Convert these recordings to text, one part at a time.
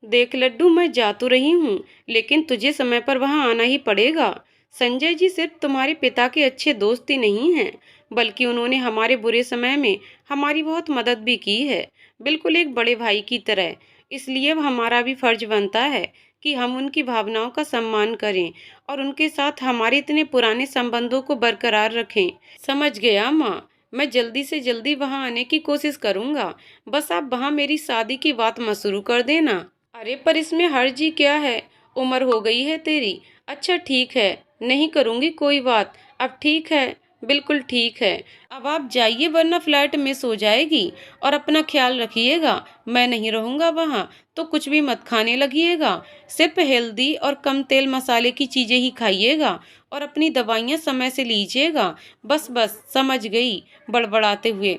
देख लड्डू, मैं जा तो रही हूँ, लेकिन तुझे समय पर वहाँ आना ही पड़ेगा। संजय जी सिर्फ तुम्हारे पिता के अच्छे दोस्त ही नहीं हैं, बल्कि उन्होंने हमारे बुरे समय में हमारी बहुत मदद भी की है, बिल्कुल एक बड़े भाई की तरह। इसलिए अब हमारा भी फर्ज बनता है कि हम उनकी भावनाओं का सम्मान करें और उनके साथ हमारे इतने पुराने संबंधों को बरकरार रखें। समझ गया माँ, मैं जल्दी से जल्दी वहाँ आने की कोशिश करूँगा। बस आप वहाँ मेरी शादी की बात मत शुरू कर देना। अरे पर इसमें हर्ज ही क्या है, उम्र हो गई है तेरी। अच्छा ठीक है, नहीं करूँगी कोई बात। अब ठीक है, बिल्कुल ठीक है। अब आप जाइए वरना फ्लैट मिस हो जाएगी। और अपना ख्याल रखिएगा, मैं नहीं रहूँगा वहाँ, तो कुछ भी मत खाने लगिएगा। सिर्फ हेल्दी और कम तेल मसाले की चीज़ें ही खाइएगा और अपनी दवाइयाँ समय से लीजिएगा। बस बस समझ गई, बड़बड़ाते हुए।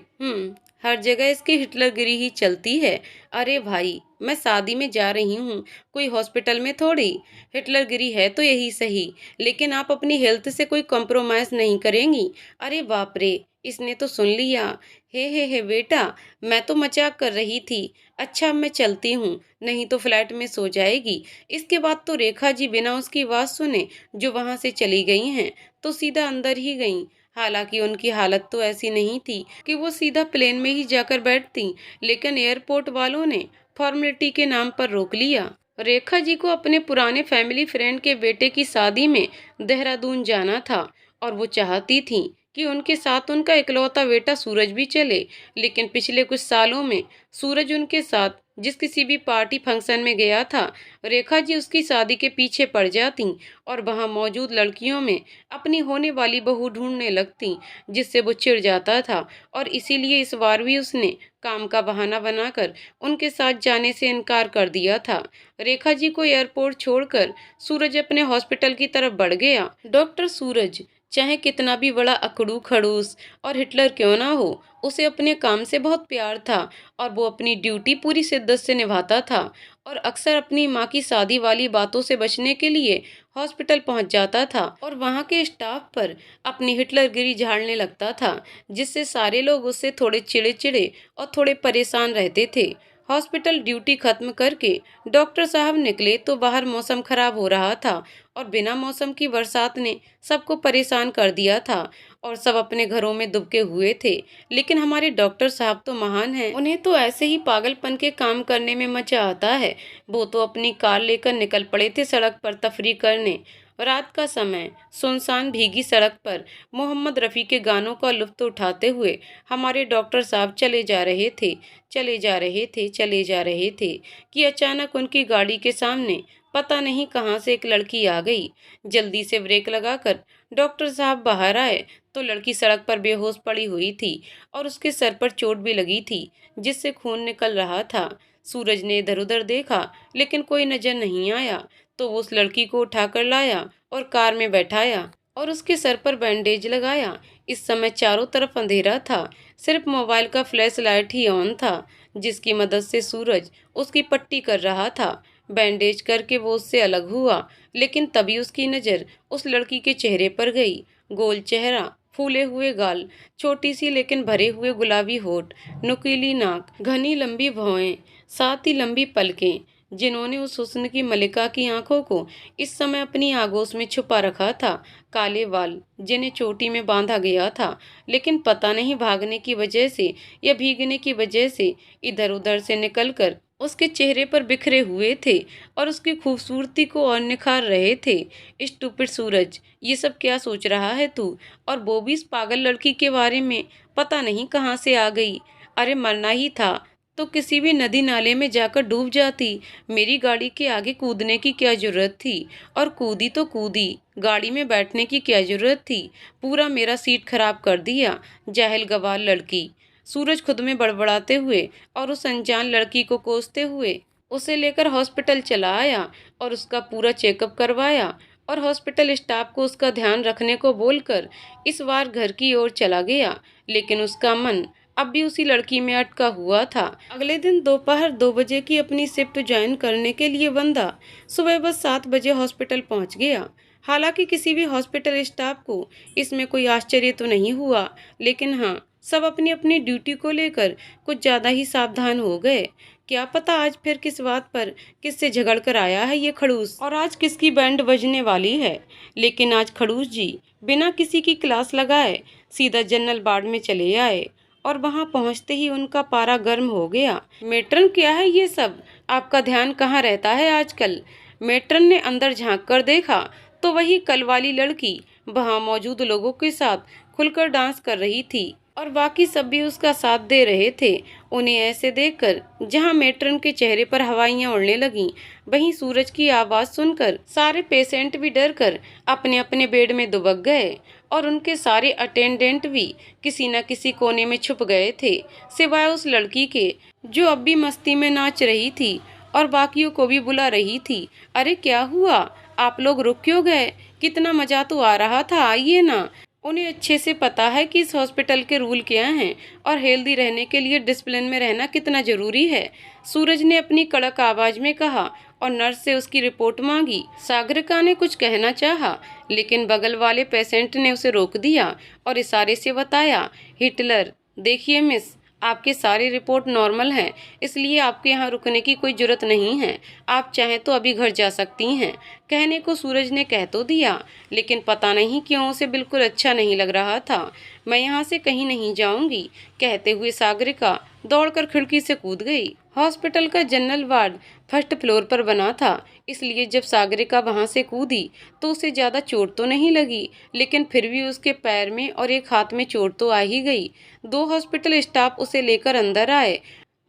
हर जगह इसकी हिटलरगिरी ही चलती है। अरे भाई, मैं शादी में जा रही हूँ, कोई हॉस्पिटल में थोड़ी। हिटलरगिरी है तो यही सही, लेकिन आप अपनी हेल्थ से कोई कॉम्प्रोमाइज़ नहीं करेंगी। अरे बाप रे, इसने तो सुन लिया। हे बेटा, मैं तो मजाक कर रही थी। अच्छा अब मैं चलती हूँ, नहीं तो फ्लैट में सो जाएगी। इसके बाद तो रेखा जी बिना उसकी बात सुने जो वहां से चली गई हैं, तो सीधा अंदर ही गईं। हालांकि उनकी हालत तो ऐसी नहीं थी कि वो सीधा प्लेन में ही जाकर बैठती, लेकिन एयरपोर्ट वालों ने फॉर्मेलिटी के नाम पर रोक लिया। रेखा जी को अपने पुराने फैमिली फ्रेंड के बेटे की शादी में देहरादून जाना था और वो चाहती थी कि उनके साथ उनका इकलौता बेटा सूरज भी चले। लेकिन पिछले कुछ सालों में सूरज उनके साथ जिस किसी भी पार्टी फंक्शन में गया था, रेखा जी उसकी शादी के पीछे पड़ जाती और वहां मौजूद लड़कियों में अपनी होने वाली बहू ढूंढने लगती, जिससे वो चिढ़ जाता था। और इसीलिए इस बार भी उसने काम का बहाना बनाकर उनके साथ जाने से इनकार कर दिया था। रेखा जी को एयरपोर्ट छोड़कर सूरज अपने हॉस्पिटल की तरफ बढ़ गया। डॉक्टर सूरज चाहे कितना भी बड़ा अकड़ू खड़ूस और हिटलर क्यों ना हो, उसे अपने काम से बहुत प्यार था और वो अपनी ड्यूटी पूरी शिद्दत से निभाता था और अक्सर अपनी माँ की शादी वाली बातों से बचने के लिए हॉस्पिटल पहुंच जाता था और वहां के स्टाफ पर अपनी हिटलरगिरी झाड़ने लगता था, जिससे सारे लोग उससे थोड़े चिड़े चिड़े और थोड़े परेशान रहते थे। हॉस्पिटल ड्यूटी खत्म करके डॉक्टर साहब निकले तो बाहर मौसम खराब हो रहा था और बिना मौसम की बरसात ने सबको परेशान कर दिया था और सब अपने घरों में दुबके हुए थे। लेकिन हमारे डॉक्टर साहब तो महान हैं, उन्हें तो ऐसे ही पागलपन के काम करने में मजा आता है। वो तो अपनी कार लेकर निकल पड़े थे सड़क पर तफरी करने। रात का समय सुनसान भीगी सड़क पर मोहम्मद रफ़ी के गानों का लुत्फ उठाते हुए हमारे डॉक्टर साहब चले जा रहे थे, चले जा रहे थे, चले जा रहे थे कि अचानक उनकी गाड़ी के सामने पता नहीं कहाँ से एक लड़की आ गई। जल्दी से ब्रेक लगाकर डॉक्टर साहब बाहर आए तो लड़की सड़क पर बेहोश पड़ी हुई थी और उसके सर पर चोट भी लगी थी, जिससे खून निकल रहा था। सूरज ने इधर उधर देखा, लेकिन कोई नजर नहीं आया, तो वो उस लड़की को उठाकर लाया और कार में बैठाया और उसके सर पर बैंडेज लगाया। इस समय चारों तरफ अंधेरा था, सिर्फ मोबाइल का फ्लैश लाइट ही ऑन था, जिसकी मदद से सूरज उसकी पट्टी कर रहा था। बैंडेज करके वो उससे अलग हुआ, लेकिन तभी उसकी नज़र उस लड़की के चेहरे पर गई। गोल चेहरा, फूले हुए गाल, छोटी सी लेकिन भरे हुए गुलाबी होठ, नुकीली नाक, घनी लंबी भौहें, साथ ही लंबी पलकें, जिन्होंने उस हुस्न की मलिका की आंखों को इस समय अपनी आगोश में छुपा रखा था। काले बाल जिन्हें चोटी में बांधा गया था, लेकिन पता नहीं भागने की वजह से या भीगने की वजह से इधर उधर से निकलकर उसके चेहरे पर बिखरे हुए थे और उसकी खूबसूरती को और निखार रहे थे। स्टूपिड सूरज, ये सब क्या सोच रहा है तू? और वो भी इस पागल लड़की के बारे में पता नहीं कहाँ से आ गई। अरे मरना ही था तो किसी भी नदी नाले में जाकर डूब जाती। मेरी गाड़ी के आगे कूदने की क्या जरूरत थी? और कूदी तो कूदी, गाड़ी में बैठने की क्या जरूरत थी? पूरा मेरा सीट खराब कर दिया, जाहिल गवार लड़की। सूरज खुद में बड़बड़ाते हुए और उस अनजान लड़की को कोसते हुए उसे लेकर हॉस्पिटल चला आया और उसका पूरा चेकअप करवाया और हॉस्पिटल स्टाफ को उसका ध्यान रखने को बोलकर इस बार घर की ओर चला गया। लेकिन उसका मन अब भी उसी लड़की में अटका हुआ था। अगले दिन दोपहर 2 बजे की अपनी शिफ्ट ज्वाइन करने के लिए बंदा सुबह बस 7 बजे हॉस्पिटल पहुंच गया। हालांकि किसी भी हॉस्पिटल स्टाफ को इसमें कोई आश्चर्य तो नहीं हुआ, लेकिन हाँ, सब अपनी अपनी ड्यूटी को लेकर कुछ ज़्यादा ही सावधान हो गए, क्या पता आज फिर किस बात पर किससे झगड़ कर आया है ये खड़ूस, और आज किसकी बैंड बजने वाली है। लेकिन आज खड़ूस जी बिना किसी की क्लास लगाए सीधा जनरल वार्ड में चले आए, और वहां पहुंचते ही उनका पारा गर्म हो गया। मेट्रन, क्या है ये सब? आपका ध्यान कहाँ रहता है आजकल? मेट्रन ने अंदर झांक कर देखा तो वही कल वाली लड़की वहां मौजूद लोगों के साथ खुलकर डांस कर रही थी, और बाकी सब भी उसका साथ दे रहे थे। उन्हें ऐसे देखकर जहां मेट्रन के चेहरे पर हवाइयां उड़ने लगीं, वहीं सूरज की आवाज सुनकर सारे पेशेंट भी डर कर अपने अपने बेड में दुबक गए, और उनके सारे अटेंडेंट भी किसी न किसी कोने में छुप गए थे, सिवाय उस लड़की के जो अब भी मस्ती में नाच रही थी और बाकियों को भी बुला रही थी। अरे क्या हुआ? आप लोग रुक क्यों गए? कितना मजा तो आ रहा था, आइए ना। उन्हें अच्छे से पता है कि इस हॉस्पिटल के रूल क्या हैं और हेल्दी रहने के लिए डिसिप्लिन में रहना कितना जरूरी है। सूरज ने अपनी कड़क आवाज में कहा, और नर्स से उसकी रिपोर्ट मांगी। सागरिका ने कुछ कहना चाहा, लेकिन बगल वाले पेशेंट ने उसे रोक दिया और इशारे से बताया, हिटलर। देखिए मिस, आपके सारी रिपोर्ट नॉर्मल हैं, इसलिए आपके यहाँ रुकने की कोई जरूरत नहीं है। आप चाहें तो अभी घर जा सकती हैं। कहने को सूरज ने कह तो दिया, लेकिन पता नहीं क्यों उसे बिल्कुल अच्छा नहीं लग रहा था। मैं यहाँ से कहीं नहीं जाऊंगी, कहते हुए सागरिका दौड़कर खिड़की से कूद गई। हॉस्पिटल का जनरल वार्ड फर्स्ट फ्लोर पर बना था, इसलिए जब सागरिका वहां से कूदी तो उसे ज्यादा चोट तो नहीं लगी, लेकिन फिर भी उसके पैर में और एक हाथ में चोट तो आ ही गई। दो हॉस्पिटल स्टाफ उसे लेकर अंदर आए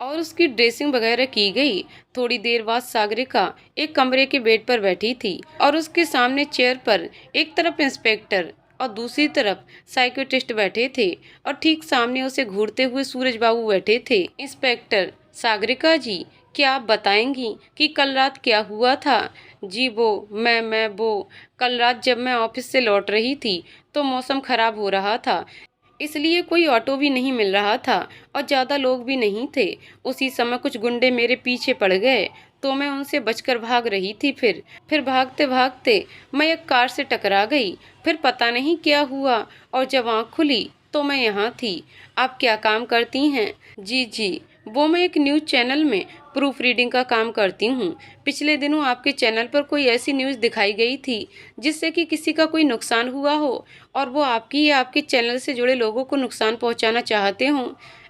और उसकी ड्रेसिंग वगैरह की गई। थोड़ी देर बाद सागरिका एक कमरे के बेड पर बैठी थी, और उसके सामने चेयर पर एक तरफ इंस्पेक्टर और दूसरी तरफ साइकियाट्रिस्ट बैठे थे, और ठीक सामने उसे घूरते हुए सूरज बाबू बैठे थे। इंस्पेक्टर, सागरिका जी, क्या आप बताएंगी कि कल रात क्या हुआ था? जी वो कल रात जब मैं ऑफिस से लौट रही थी तो मौसम खराब हो रहा था, इसलिए कोई ऑटो भी नहीं मिल रहा था और ज्यादा लोग भी नहीं थे। उसी समय कुछ गुंडे मेरे पीछे पड़ गए तो मैं उनसे बचकर भाग रही थी। फिर भागते भागते मैं एक कार से टकरा गई। फिर पता नहीं क्या हुआ, और जब आँख खुली तो मैं यहाँ थी। आप क्या काम करती हैं? जी, वो मैं एक न्यूज़ चैनल में प्रूफ रीडिंग का काम करती हूँ। पिछले दिनों आपके चैनल पर कोई ऐसी न्यूज़ दिखाई गई थी जिससे कि किसी का कोई नुकसान हुआ हो, और वो आपकी या आपके चैनल से जुड़े लोगों को नुकसान पहुंचाना चाहते हों।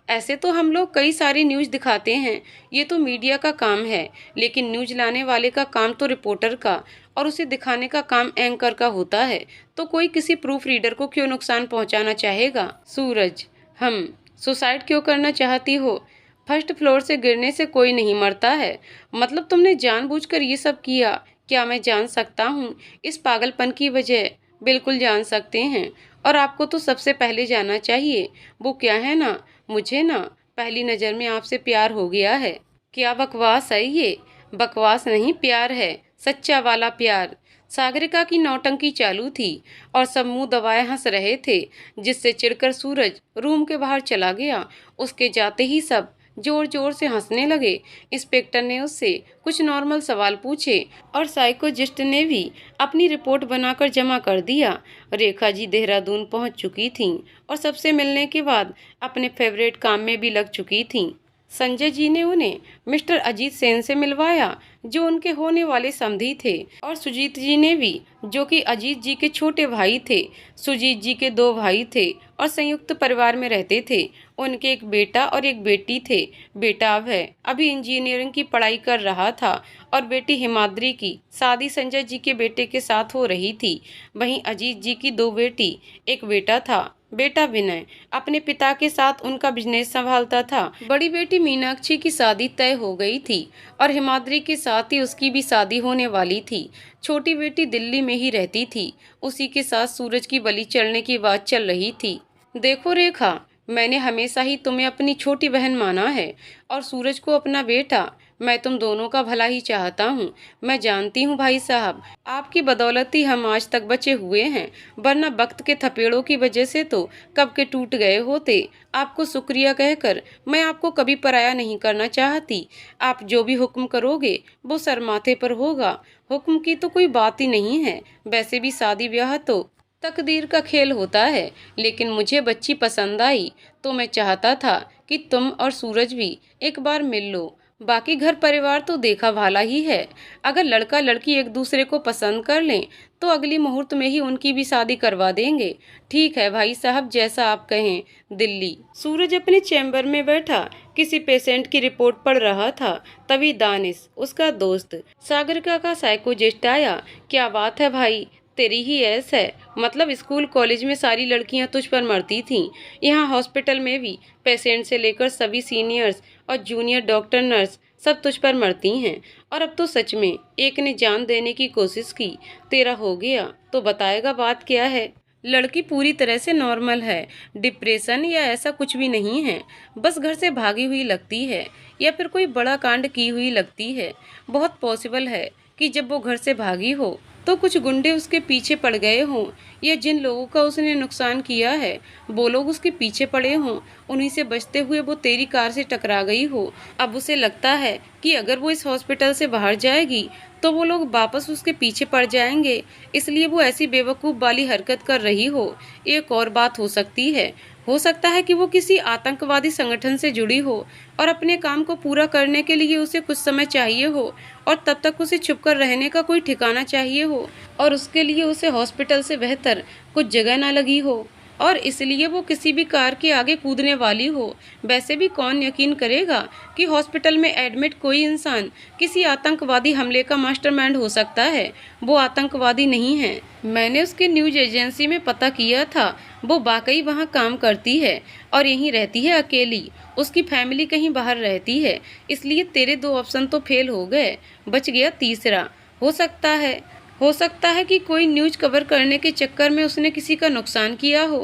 ऐसे तो हम लोग कई सारी न्यूज़ दिखाते हैं, ये तो मीडिया का काम है, लेकिन न्यूज़ लाने वाले का काम तो रिपोर्टर का और उसे दिखाने का काम एंकर का होता है। तो कोई किसी प्रूफ रीडर को क्यों नुकसान पहुंचाना चाहेगा? सूरज, हम सुसाइड क्यों करना चाहती हो? फर्स्ट फ्लोर से गिरने से कोई नहीं मरता है। मतलब तुमने जानबूझकर ये सब किया? क्या मैं जान सकता हूँ इस पागलपन की वजह? बिल्कुल जान सकते हैं, और आपको तो सबसे पहले जानना चाहिए। वो क्या है ना, मुझे ना पहली नज़र में आपसे प्यार हो गया है। क्या बकवास है ये? बकवास नहीं, प्यार है, सच्चा वाला प्यार। सागरिका की नौटंकी चालू थी और सब मुंह दबाए हंस रहे थे, जिससे चिढ़कर सूरज रूम के बाहर चला गया। उसके जाते ही सब जोर जोर से हंसने लगे। इंस्पेक्टर ने उससे कुछ नॉर्मल सवाल पूछे और साइकोलॉजिस्ट ने भी अपनी रिपोर्ट बनाकर जमा कर दिया। रेखा जी देहरादून पहुंच चुकी थीं और सबसे मिलने के बाद अपने फेवरेट काम में भी लग चुकी थीं। संजय जी ने उन्हें मिस्टर अजीत सेन से मिलवाया, जो उनके होने वाले समधी थे, और सुजीत जी ने भी, जो कि अजीत जी के छोटे भाई थे। सुजीत जी के दो भाई थे और संयुक्त परिवार में रहते थे। उनके एक बेटा और एक बेटी थे। बेटा अभी इंजीनियरिंग की पढ़ाई कर रहा था, और बेटी हिमाद्री की शादी संजय जी के बेटे के साथ हो रही थी। वहीं अजीत जी की दो बेटी, एक बेटा था। बेटा विनय अपने पिता के साथ उनका बिजनेस संभालता था। बड़ी बेटी मीनाक्षी की शादी तय हो गई थी और हिमाद्री के साथ ही उसकी भी शादी होने वाली थी। छोटी बेटी दिल्ली में ही रहती थी। उसी के साथ सूरज की बलि चढ़ने की बात चल रही थी। देखो रेखा, मैंने हमेशा ही तुम्हें अपनी छोटी बहन माना है और सूरज को अपना बेटा। मैं तुम दोनों का भला ही चाहता हूँ। मैं जानती हूँ भाई साहब, आपकी बदौलत ही हम आज तक बचे हुए हैं, वरना वक्त के थपेड़ों की वजह से तो कब के टूट गए होते। आपको शुक्रिया कहकर मैं आपको कभी पराया नहीं करना चाहती। आप जो भी हुक्म करोगे वो सर माथे पर होगा। हुक्म की तो कोई बात ही नहीं है। वैसे भी शादी ब्याह तो तकदीर का खेल होता है, लेकिन मुझे बच्ची पसंद आई तो मैं चाहता था कि तुम और सूरज भी एक बार मिल लो। बाकी घर परिवार तो देखा भाला ही है। अगर लड़का लड़की एक दूसरे को पसंद कर लें तो अगली मुहूर्त में ही उनकी भी शादी करवा देंगे। ठीक है भाई साहब, जैसा आप कहें। दिल्ली। सूरज अपने चैम्बर में बैठा किसी पेशेंट की रिपोर्ट पढ़ रहा था। तभी दानिश, उसका दोस्त, सागरिका का साइकोलॉजिस्ट आया। क्या बात है भाई, तेरी ही ऐस है। मतलब स्कूल कॉलेज में सारी लड़कियां तुझ पर मरती थीं, यहाँ हॉस्पिटल में भी पेशेंट से लेकर सभी सीनियर्स और जूनियर डॉक्टर नर्स सब तुझ पर मरती हैं। और अब तो सच में एक ने जान देने की कोशिश की, तेरा हो गया। तो बताएगा बात क्या है? लड़की पूरी तरह से नॉर्मल है, डिप्रेशन या ऐसा कुछ भी नहीं है। बस घर से भागी हुई लगती है या फिर कोई बड़ा कांड की हुई लगती है। बहुत पॉसिबल है कि जब वो घर से भागी हो तो कुछ गुंडे उसके पीछे पड़ गए हों, या जिन लोगों का उसने नुकसान किया है वो लोग उसके पीछे पड़े हों। उन्हीं से बचते हुए वो तेरी कार से टकरा गई हो। अब उसे लगता है कि अगर वो इस हॉस्पिटल से बाहर जाएगी तो वो लोग वापस उसके पीछे पड़ जाएंगे, इसलिए वो ऐसी बेवकूफ़ वाली हरकत कर रही हो। एक और बात हो सकता है कि वो किसी आतंकवादी संगठन से जुड़ी हो और अपने काम को पूरा करने के लिए उसे कुछ समय चाहिए हो, और तब तक उसे छुपकर रहने का कोई ठिकाना चाहिए हो, और उसके लिए उसे हॉस्पिटल से बेहतर कुछ जगह ना लगी हो, और इसलिए वो किसी भी कार के आगे कूदने वाली हो। वैसे भी कौन यकीन करेगा कि हॉस्पिटल में एडमिट कोई इंसान किसी आतंकवादी हमले का मास्टरमाइंड हो सकता है। वो आतंकवादी नहीं है। मैंने उसके न्यूज एजेंसी में पता किया था, वो वाकई वहाँ काम करती है और यहीं रहती है अकेली। उसकी फैमिली कहीं बाहर रहती है। इसलिए तेरे 2 ऑप्शन तो फेल हो गए, बच गया तीसरा। हो सकता है कि कोई न्यूज कवर करने के चक्कर में उसने किसी का नुकसान किया हो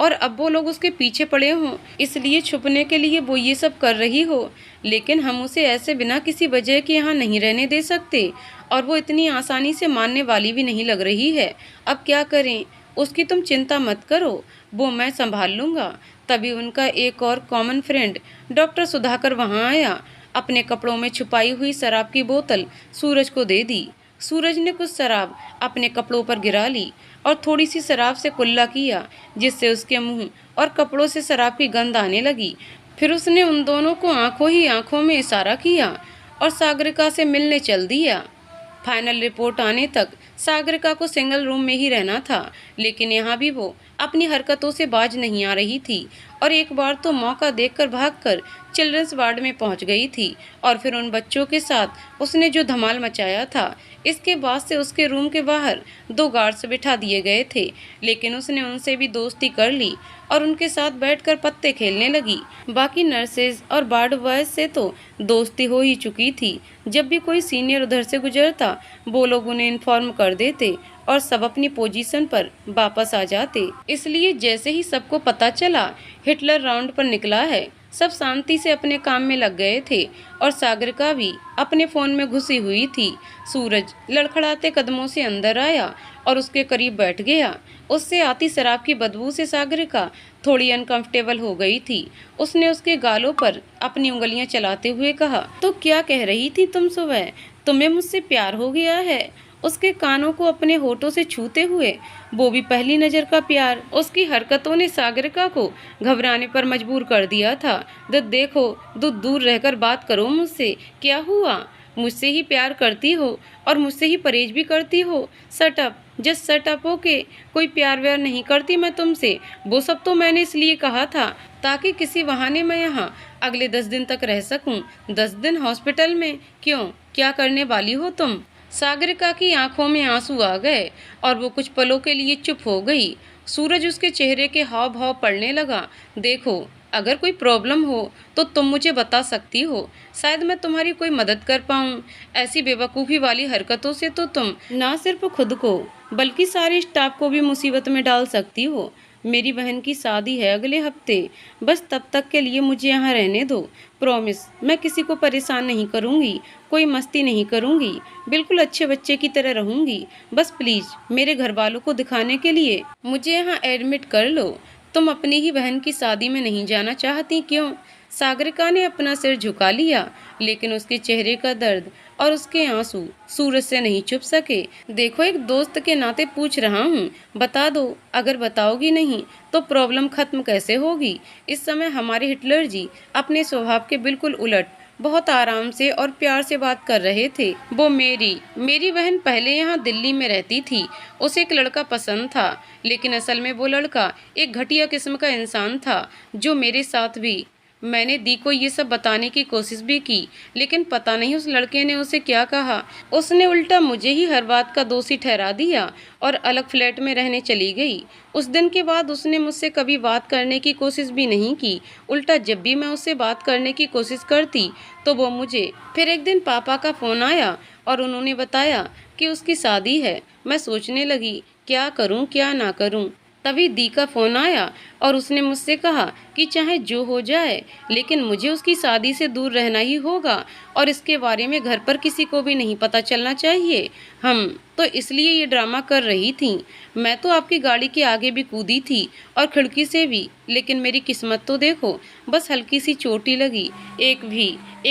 और अब वो लोग उसके पीछे पड़े हों, इसलिए छुपने के लिए वो ये सब कर रही हो। लेकिन हम उसे ऐसे बिना किसी वजह के यहाँ नहीं रहने दे सकते, और वो इतनी आसानी से मानने वाली भी नहीं लग रही है। अब क्या करें? उसकी तुम चिंता मत करो, वो मैं संभाल लूँगा। तभी उनका एक और कॉमन फ्रेंड डॉक्टर सुधाकर वहाँ आया। अपने कपड़ों में छुपाई हुई शराब की बोतल सूरज को दे दी। सूरज ने कुछ शराब अपने कपड़ों पर गिरा ली और थोड़ी सी शराब से कुल्ला किया, जिससे उसके मुंह और कपड़ों से शराब की गंध आने लगी। फिर उसने उन दोनों को आंखों ही आंखों में इशारा किया और सागरिका से मिलने चल दिया। फाइनल रिपोर्ट आने तक सागरिका को सिंगल रूम में ही रहना था, लेकिन यहाँ भी वो अपनी हरकतों से बाज नहीं आ रही थी, और एक बार तो मौका देखकर भागकर चिल्ड्रंस वार्ड में पहुंच गई थी, और फिर उन बच्चों के साथ उसने जो धमाल मचाया था। इसके बाद से उसके रूम के बाहर 2 गार्ड्स बिठा दिए गए थे, लेकिन उसने उनसे भी दोस्ती कर ली और उनके साथ बैठकर पत्ते खेलने लगी। बाकी नर्सेज और वार्ड बॉयज से तो दोस्ती हो ही चुकी थी। जब भी कोई सीनियर उधर से गुजरता वो लोग उन्हें इन्फॉर्म कर देते और सब अपनी पोजीशन पर वापस आ जाते। इसलिए जैसे ही सबको पता चला हिटलर राउंड पर निकला है, सब शांति से अपने काम में लग गए थे, और सागरिका भी अपने फ़ोन में घुसी हुई थी। सूरज लड़खड़ाते कदमों से अंदर आया और उसके करीब बैठ गया। उससे आती शराब की बदबू से सागरिका थोड़ी अनकंफर्टेबल हो गई थी। उसने उसके गालों पर अपनी उंगलियां चलाते हुए कहा, तो क्या कह रही थी तुम सुबह? तुम्हें मुझसे प्यार हो गया है? उसके कानों को अपने होठों से छूते हुए, वो भी पहली नज़र का प्यार। उसकी हरकतों ने सागरिका को घबराने पर मजबूर कर दिया था। देखो, दूर रहकर बात करो मुझसे। क्या हुआ? मुझसे ही प्यार करती हो और मुझसे ही परहेज भी करती हो? Shut up, just shut up. Okay, कोई प्यार व्यार नहीं करती मैं तुमसे। वो सब तो मैंने इसलिए कहा था ताकि किसी बहाने मैं यहाँ अगले 10 दिन तक रह सकूं। 10 दिन हॉस्पिटल में? क्यों, क्या करने वाली हो तुम? सागरिका की आंखों में आंसू आ गए और वो कुछ पलों के लिए चुप हो गई। सूरज उसके चेहरे के हाव भाव पढ़ने लगा। देखो, अगर कोई प्रॉब्लम हो तो तुम मुझे बता सकती हो, शायद मैं तुम्हारी कोई मदद कर पाऊँ। ऐसी बेवकूफ़ी वाली हरकतों से तो तुम ना सिर्फ खुद को बल्कि सारे स्टाफ को भी मुसीबत में डाल सकती हो। मेरी बहन की शादी है अगले हफ्ते, बस तब तक के लिए मुझे यहाँ रहने दो। प्रॉमिस, मैं किसी को परेशान नहीं करूँगी, कोई मस्ती नहीं करूँगी, बिल्कुल अच्छे बच्चे की तरह रहूँगी। बस प्लीज़ मेरे घर वालों को दिखाने के लिए मुझे यहाँ एडमिट कर लो। तुम अपनी ही बहन की शादी में नहीं जाना चाहती क्यों? सागरिका ने अपना सिर झुका लिया, लेकिन उसके चेहरे का दर्द और उसके आंसू सूरज से नहीं छुप सके। देखो, एक दोस्त के नाते पूछ रहा हूँ, बता दो। अगर बताओगी नहीं तो प्रॉब्लम खत्म कैसे होगी? इस समय हमारे हिटलर जी अपने स्वभाव के बिल्कुल उलट बहुत आराम से और प्यार से बात कर रहे थे। वो मेरी बहन पहले यहाँ दिल्ली में रहती थी। उसे एक लड़का पसंद था, लेकिन असल में वो लड़का एक घटिया किस्म का इंसान था जो मेरे साथ भी। मैंने दी को ये सब बताने की कोशिश भी की, लेकिन पता नहीं उस लड़के ने उसे क्या कहा। उसने उल्टा मुझे ही हर बात का दोषी ठहरा दिया और अलग फ्लैट में रहने चली गई। उस दिन के बाद उसने मुझसे कभी बात करने की कोशिश भी नहीं की। उल्टा जब भी मैं उससे बात करने की कोशिश करती तो वो मुझे। फिर एक दिन पापा का फ़ोन आया और उन्होंने बताया कि उसकी शादी है। मैं सोचने लगी क्या करूं क्या ना करूं। तभी दी का फ़ोन आया और उसने मुझसे कहा कि चाहे जो हो जाए, लेकिन मुझे उसकी शादी से दूर रहना ही होगा और इसके बारे में घर पर किसी को भी नहीं पता चलना चाहिए। हम तो इसलिए ये ड्रामा कर रही थी। मैं तो आपकी गाड़ी के आगे भी कूदी थी और खिड़की से भी, लेकिन मेरी किस्मत तो देखो, बस हल्की सी चोट ही लगी, एक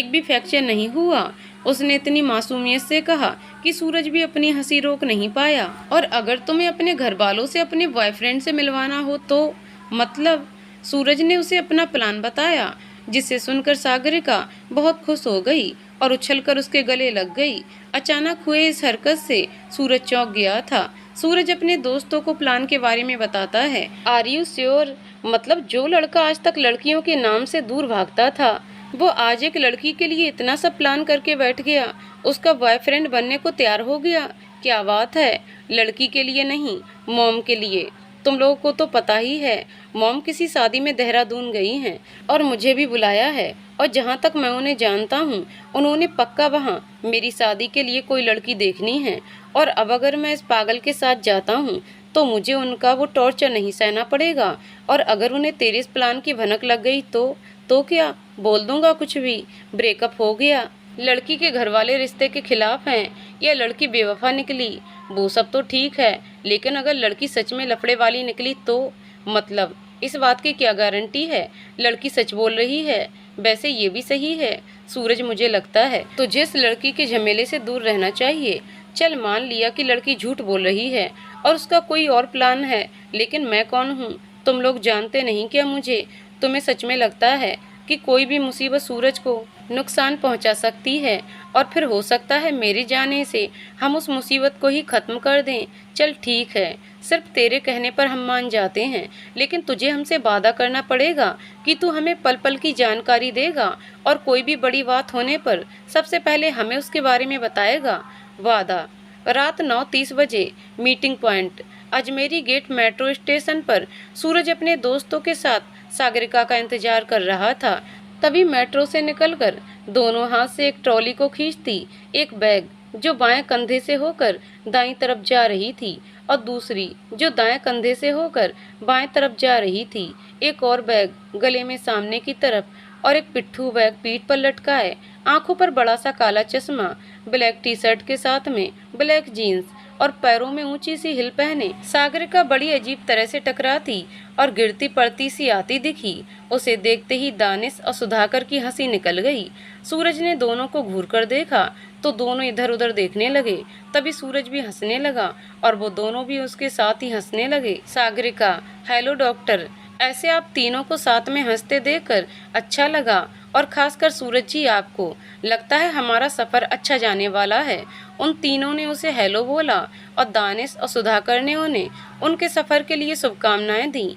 भी फ्रैक्चर नहीं हुआ। उसने इतनी मासूमियत से कहा कि सूरज भी अपनी हंसी रोक नहीं पाया। और अगर तुम्हें अपने घर वालों से अपने बॉयफ्रेंड से मिलवाना हो तो मतलब। सूरज ने उसे अपना प्लान बताया, जिसे सुनकर सागरिका बहुत खुश हो गई और उछलकर उसके गले लग गई। अचानक हुए इस हरकत से सूरज चौंक गया था। सूरज अपने दोस्तों को प्लान के बारे में बताता है। Are you sure? मतलब जो लड़का आज तक लड़कियों के नाम से दूर भागता था, वो आज एक लड़की के लिए इतना सब प्लान करके बैठ गया, उसका बॉयफ्रेंड बनने को तैयार हो गया। क्या बात है! लड़की के लिए नहीं, मॉम के लिए। तुम लोगों को तो पता ही है, मॉम किसी शादी में देहरादून गई हैं और मुझे भी बुलाया है। और जहाँ तक मैं उन्हें जानता हूँ, उन्होंने पक्का वहाँ मेरी शादी के लिए कोई लड़की देखनी है। और अब अगर मैं इस पागल के साथ जाता हूँ तो मुझे उनका वो टॉर्चर नहीं सहना पड़ेगा। और अगर उन्हें तेरे इस प्लान की भनक लग गई तो क्या बोल दूंगा कुछ भी, ब्रेकअप हो गया, लड़की के घर वाले रिश्ते के खिलाफ हैं, या लड़की बेवफा निकली, वो सब तो ठीक है, लेकिन अगर लड़की सच में लफड़े वाली निकली तो मतलब इस बात की क्या गारंटी है लड़की सच बोल रही है। वैसे ये भी सही है सूरज, मुझे लगता है तुझे इस लड़की के झमेले से दूर रहना चाहिए। चल मान लिया कि लड़की झूठ बोल रही है और उसका कोई और प्लान है, लेकिन मैं कौन हूँ? तुम लोग जानते नहीं क्या मुझे? तुम्हें सच में लगता है कि कोई भी मुसीबत सूरज को नुकसान पहुंचा सकती है और फिर हो सकता है मेरे जाने से हम उस मुसीबत को ही खत्म कर दें? चल ठीक है, सिर्फ तेरे कहने पर हम मान जाते हैं, लेकिन तुझे हमसे वादा करना पड़ेगा कि तू हमें पल पल की जानकारी देगा और कोई भी बड़ी बात होने पर सबसे पहले हमें उसके बारे में बताएगा। वादा। रात 9:30 बजे meeting point, Ajmeri Gate metro station पर सूरज अपने दोस्तों के साथ सागरिका का इंतजार कर रहा था। तभी मेट्रो से निकलकर दोनों हाथ से एक ट्रॉली को खींचती एक बैग जो बाएं कंधे से होकर दाईं तरफ जा रही थी और दूसरी जो दाएं कंधे से होकर बाएं तरफ जा रही थी, एक और बैग गले में सामने की तरफ और एक पिट्ठू बैग पीठ पर लटकाए, आंखों पर बड़ा सा काला चश्मा, ब्लैक टी शर्ट के साथ में ब्लैक जीन्स और पैरों में ऊंची सी हिल पहने सागरिका बड़ी अजीब तरह से टकराती और गिरती पड़ती सी आती दिखी। उसे देखते ही दानिश और सुधाकर की हंसी निकल गई। सूरज ने दोनों को घूर कर देखा तो दोनों इधर उधर देखने लगे। तभी सूरज भी हंसने लगा और वो दोनों भी उसके साथ ही हंसने लगे। Sagarika, hello doctor. ऐसे आप तीनों को साथ में हंसते देखकर अच्छा लगा, और खासकर सूरज जी आपको। लगता है हमारा सफ़र अच्छा जाने वाला है। उन तीनों ने उसे हेलो बोला और दानिश और सुधाकर ने उन्हें उनके सफ़र के लिए शुभकामनाएं दी।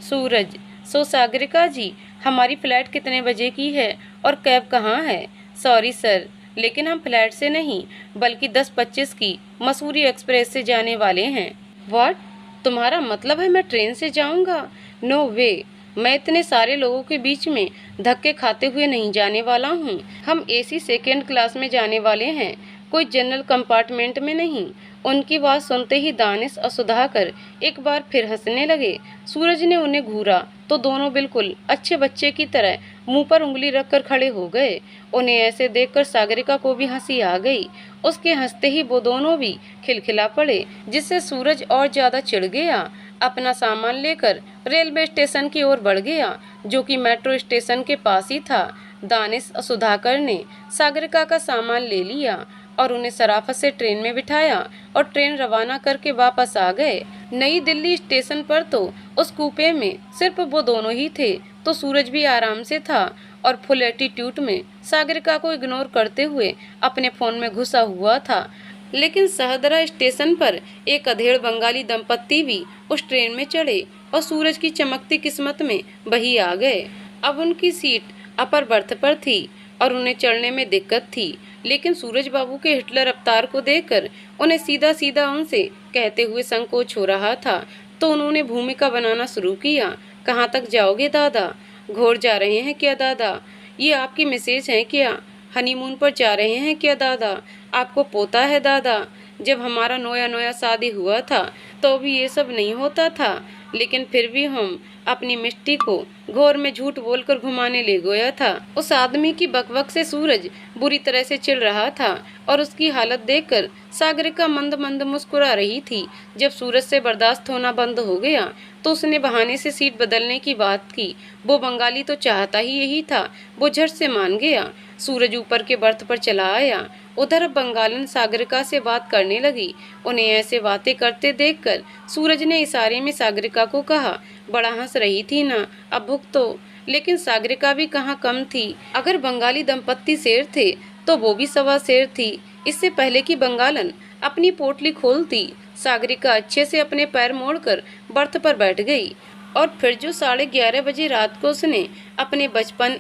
सूरज, सो सागरिका जी, हमारी फ़्लाइट कितने बजे की है और कैब कहाँ है? सॉरी सर, लेकिन हम फ्लाइट से नहीं बल्कि 10:25 की मसूरी एक्सप्रेस से जाने वाले हैं। व्हाट? तुम्हारा मतलब है मैं ट्रेन से जाऊंगा? नो वे, मैं इतने सारे लोगों के बीच में धक्के खाते हुए नहीं जाने वाला हूँ। हम एसी सेकेंड क्लास में जाने वाले हैं, कोई जनरल कंपार्टमेंट में नहीं। उनकी बात सुनते ही दानिश और सुधाकर एक बार फिर हंसने लगे। सूरज ने उन्हें घूरा तो दोनों बिल्कुल अच्छे बच्चे की तरह मुंह पर उंगली रखकर खड़े हो गए। उन्हें ऐसे देखकर सागरिका को भी हंसी आ गई। उसके हंसते ही वो दोनों भी खिलखिला पड़े, जिससे सूरज और ज्यादा चिढ़ गया। अपना सामान लेकर रेलवे स्टेशन की ओर बढ़ गया, जो कि मेट्रो स्टेशन के पास ही था। दानिश और सुधाकर ने सागरिका का सामान ले लिया और उन्हें शराफत से ट्रेन में बिठाया और ट्रेन रवाना करके वापस आ गए। नई दिल्ली स्टेशन पर तो उस कूपे में सिर्फ वो दोनों ही थे, तो सूरज भी आराम से था और फुल एटीट्यूड में सागरिका को इग्नोर करते हुए अपने फोन में घुसा हुआ था। लेकिन सहदरा स्टेशन पर एक अधेड़ बंगाली दंपत्ति भी उस ट्रेन में चढ़े और सूरज की चमकती किस्मत में वही आ गए। अब उनकी सीट अपर बर्थ पर थी और उन्हें चढ़ने में दिक्कत थी, लेकिन सूरज बाबू के हिटलर अवतार को देखकर उन्हें सीधा सीधा उनसे कहते हुए संकोच हो रहा था, तो उन्होंने भूमिका बनाना शुरू किया। कहाँ तक जाओगे दादा? घोर जा रहे हैं क्या दादा? ये आपकी मैसेज है क्या? हनीमून पर जा रहे हैं क्या दादा? आपको पोता है दादा? जब हमारा नया नया शादी हुआ था तो भी ये सब नहीं होता था, लेकिन फिर भी हम अपनी मिष्टी को घोर में झूठ बोलकर घुमाने ले गया था। उस आदमी की बकबक से सूरज बुरी तरह से चिढ़ रहा था और उसकी हालत देखकर सागरिका मंद मंद मुस्कुरा रही थी। जब सूरज से बर्दाश्त होना बंद हो गया तो उसने बहाने से सीट बदलने की बात की। वो बंगाली तो चाहता ही यही था। वो झट से मान गया। सूरज ऊपर के बर्थ पर चला आया। उधर बंगालन सागरिका से बात करने लगी। उन्हें ऐसे बातें करते देखकर सूरज ने इशारे में सागरिका को कहा, बड़ा हंस रही थी ना, अब भुगतो। लेकिन सागरिका भी कहाँ कम थी। अगर बंगाली दंपत्ति शेर थे तो वो भी सवा शेर थी। इससे पहले कि बंगालन अपनी पोटली खोलती, सागरिका अच्छे से अपने पैर मोड़कर बर्थ पर बैठ गई। और फिर जो 11:30 बजे रात को उसने अपने बचपन,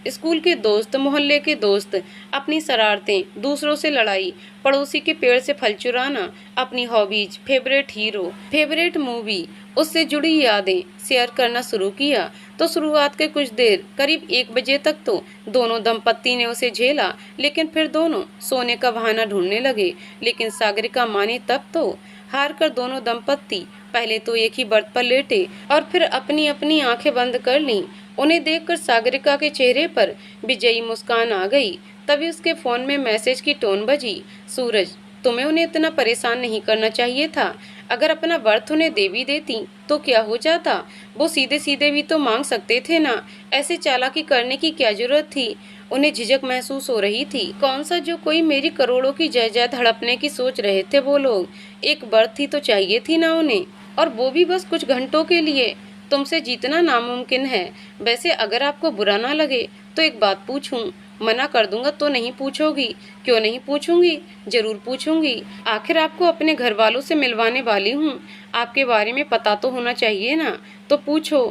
स्कूल के दोस्त, मोहल्ले के दोस्त, अपनी शरारतें, दूसरों से लड़ाई, पड़ोसी के पेड़ से फल चुराना, अपनी hobbies, favourite hero, favourite movie, उससे जुड़ी यादें शेयर करना शुरू किया, तो शुरुआत के कुछ देर करीब 1 बजे तक तो दोनों दंपत्ति ने उसे झेला। लेकिन फिर दोनों सोने का बहाना ढूंढने लगे। लेकिन सागरिका माने तब तो हार कर दोनों दंपत्ति पहले तो एक ही बर्थ पर लेटे और फिर अपनी अपनी आंखें बंद कर लीं। उन्हें देखकर सागरिका के चेहरे पर विजयी मुस्कान आ गई। तभी उसके फोन में मैसेज की टोन बजी, सूरज, तुम्हें उन्हें इतना परेशान नहीं करना चाहिए था। अगर अपना बर्थ उन्हें दे भी देती तो क्या हो जाता? वो सीधे सीधे भी तो मांग सकते थे ना। ऐसे चालाकी करने की क्या जरूरत थी? उन्हें झिझक महसूस हो रही थी। कौन सा जो कोई मेरी करोड़ों की जायदाद हड़पने की सोच रहे थे वो लोग। एक बर्थ ही तो चाहिए थी ना उन्हें, और वो भी बस कुछ घंटों के लिए। तुमसे जीतना नामुमकिन है। वैसे अगर आपको बुरा ना लगे तो एक बात पूछूं। मना कर दूंगा तो नहीं पूछोगी? क्यों नहीं पूछूंगी, जरूर पूछूंगी। आखिर आपको अपने घर वालों से मिलवाने वाली हूँ। आपके बारे में पता तो होना चाहिए ना, तो पूछो।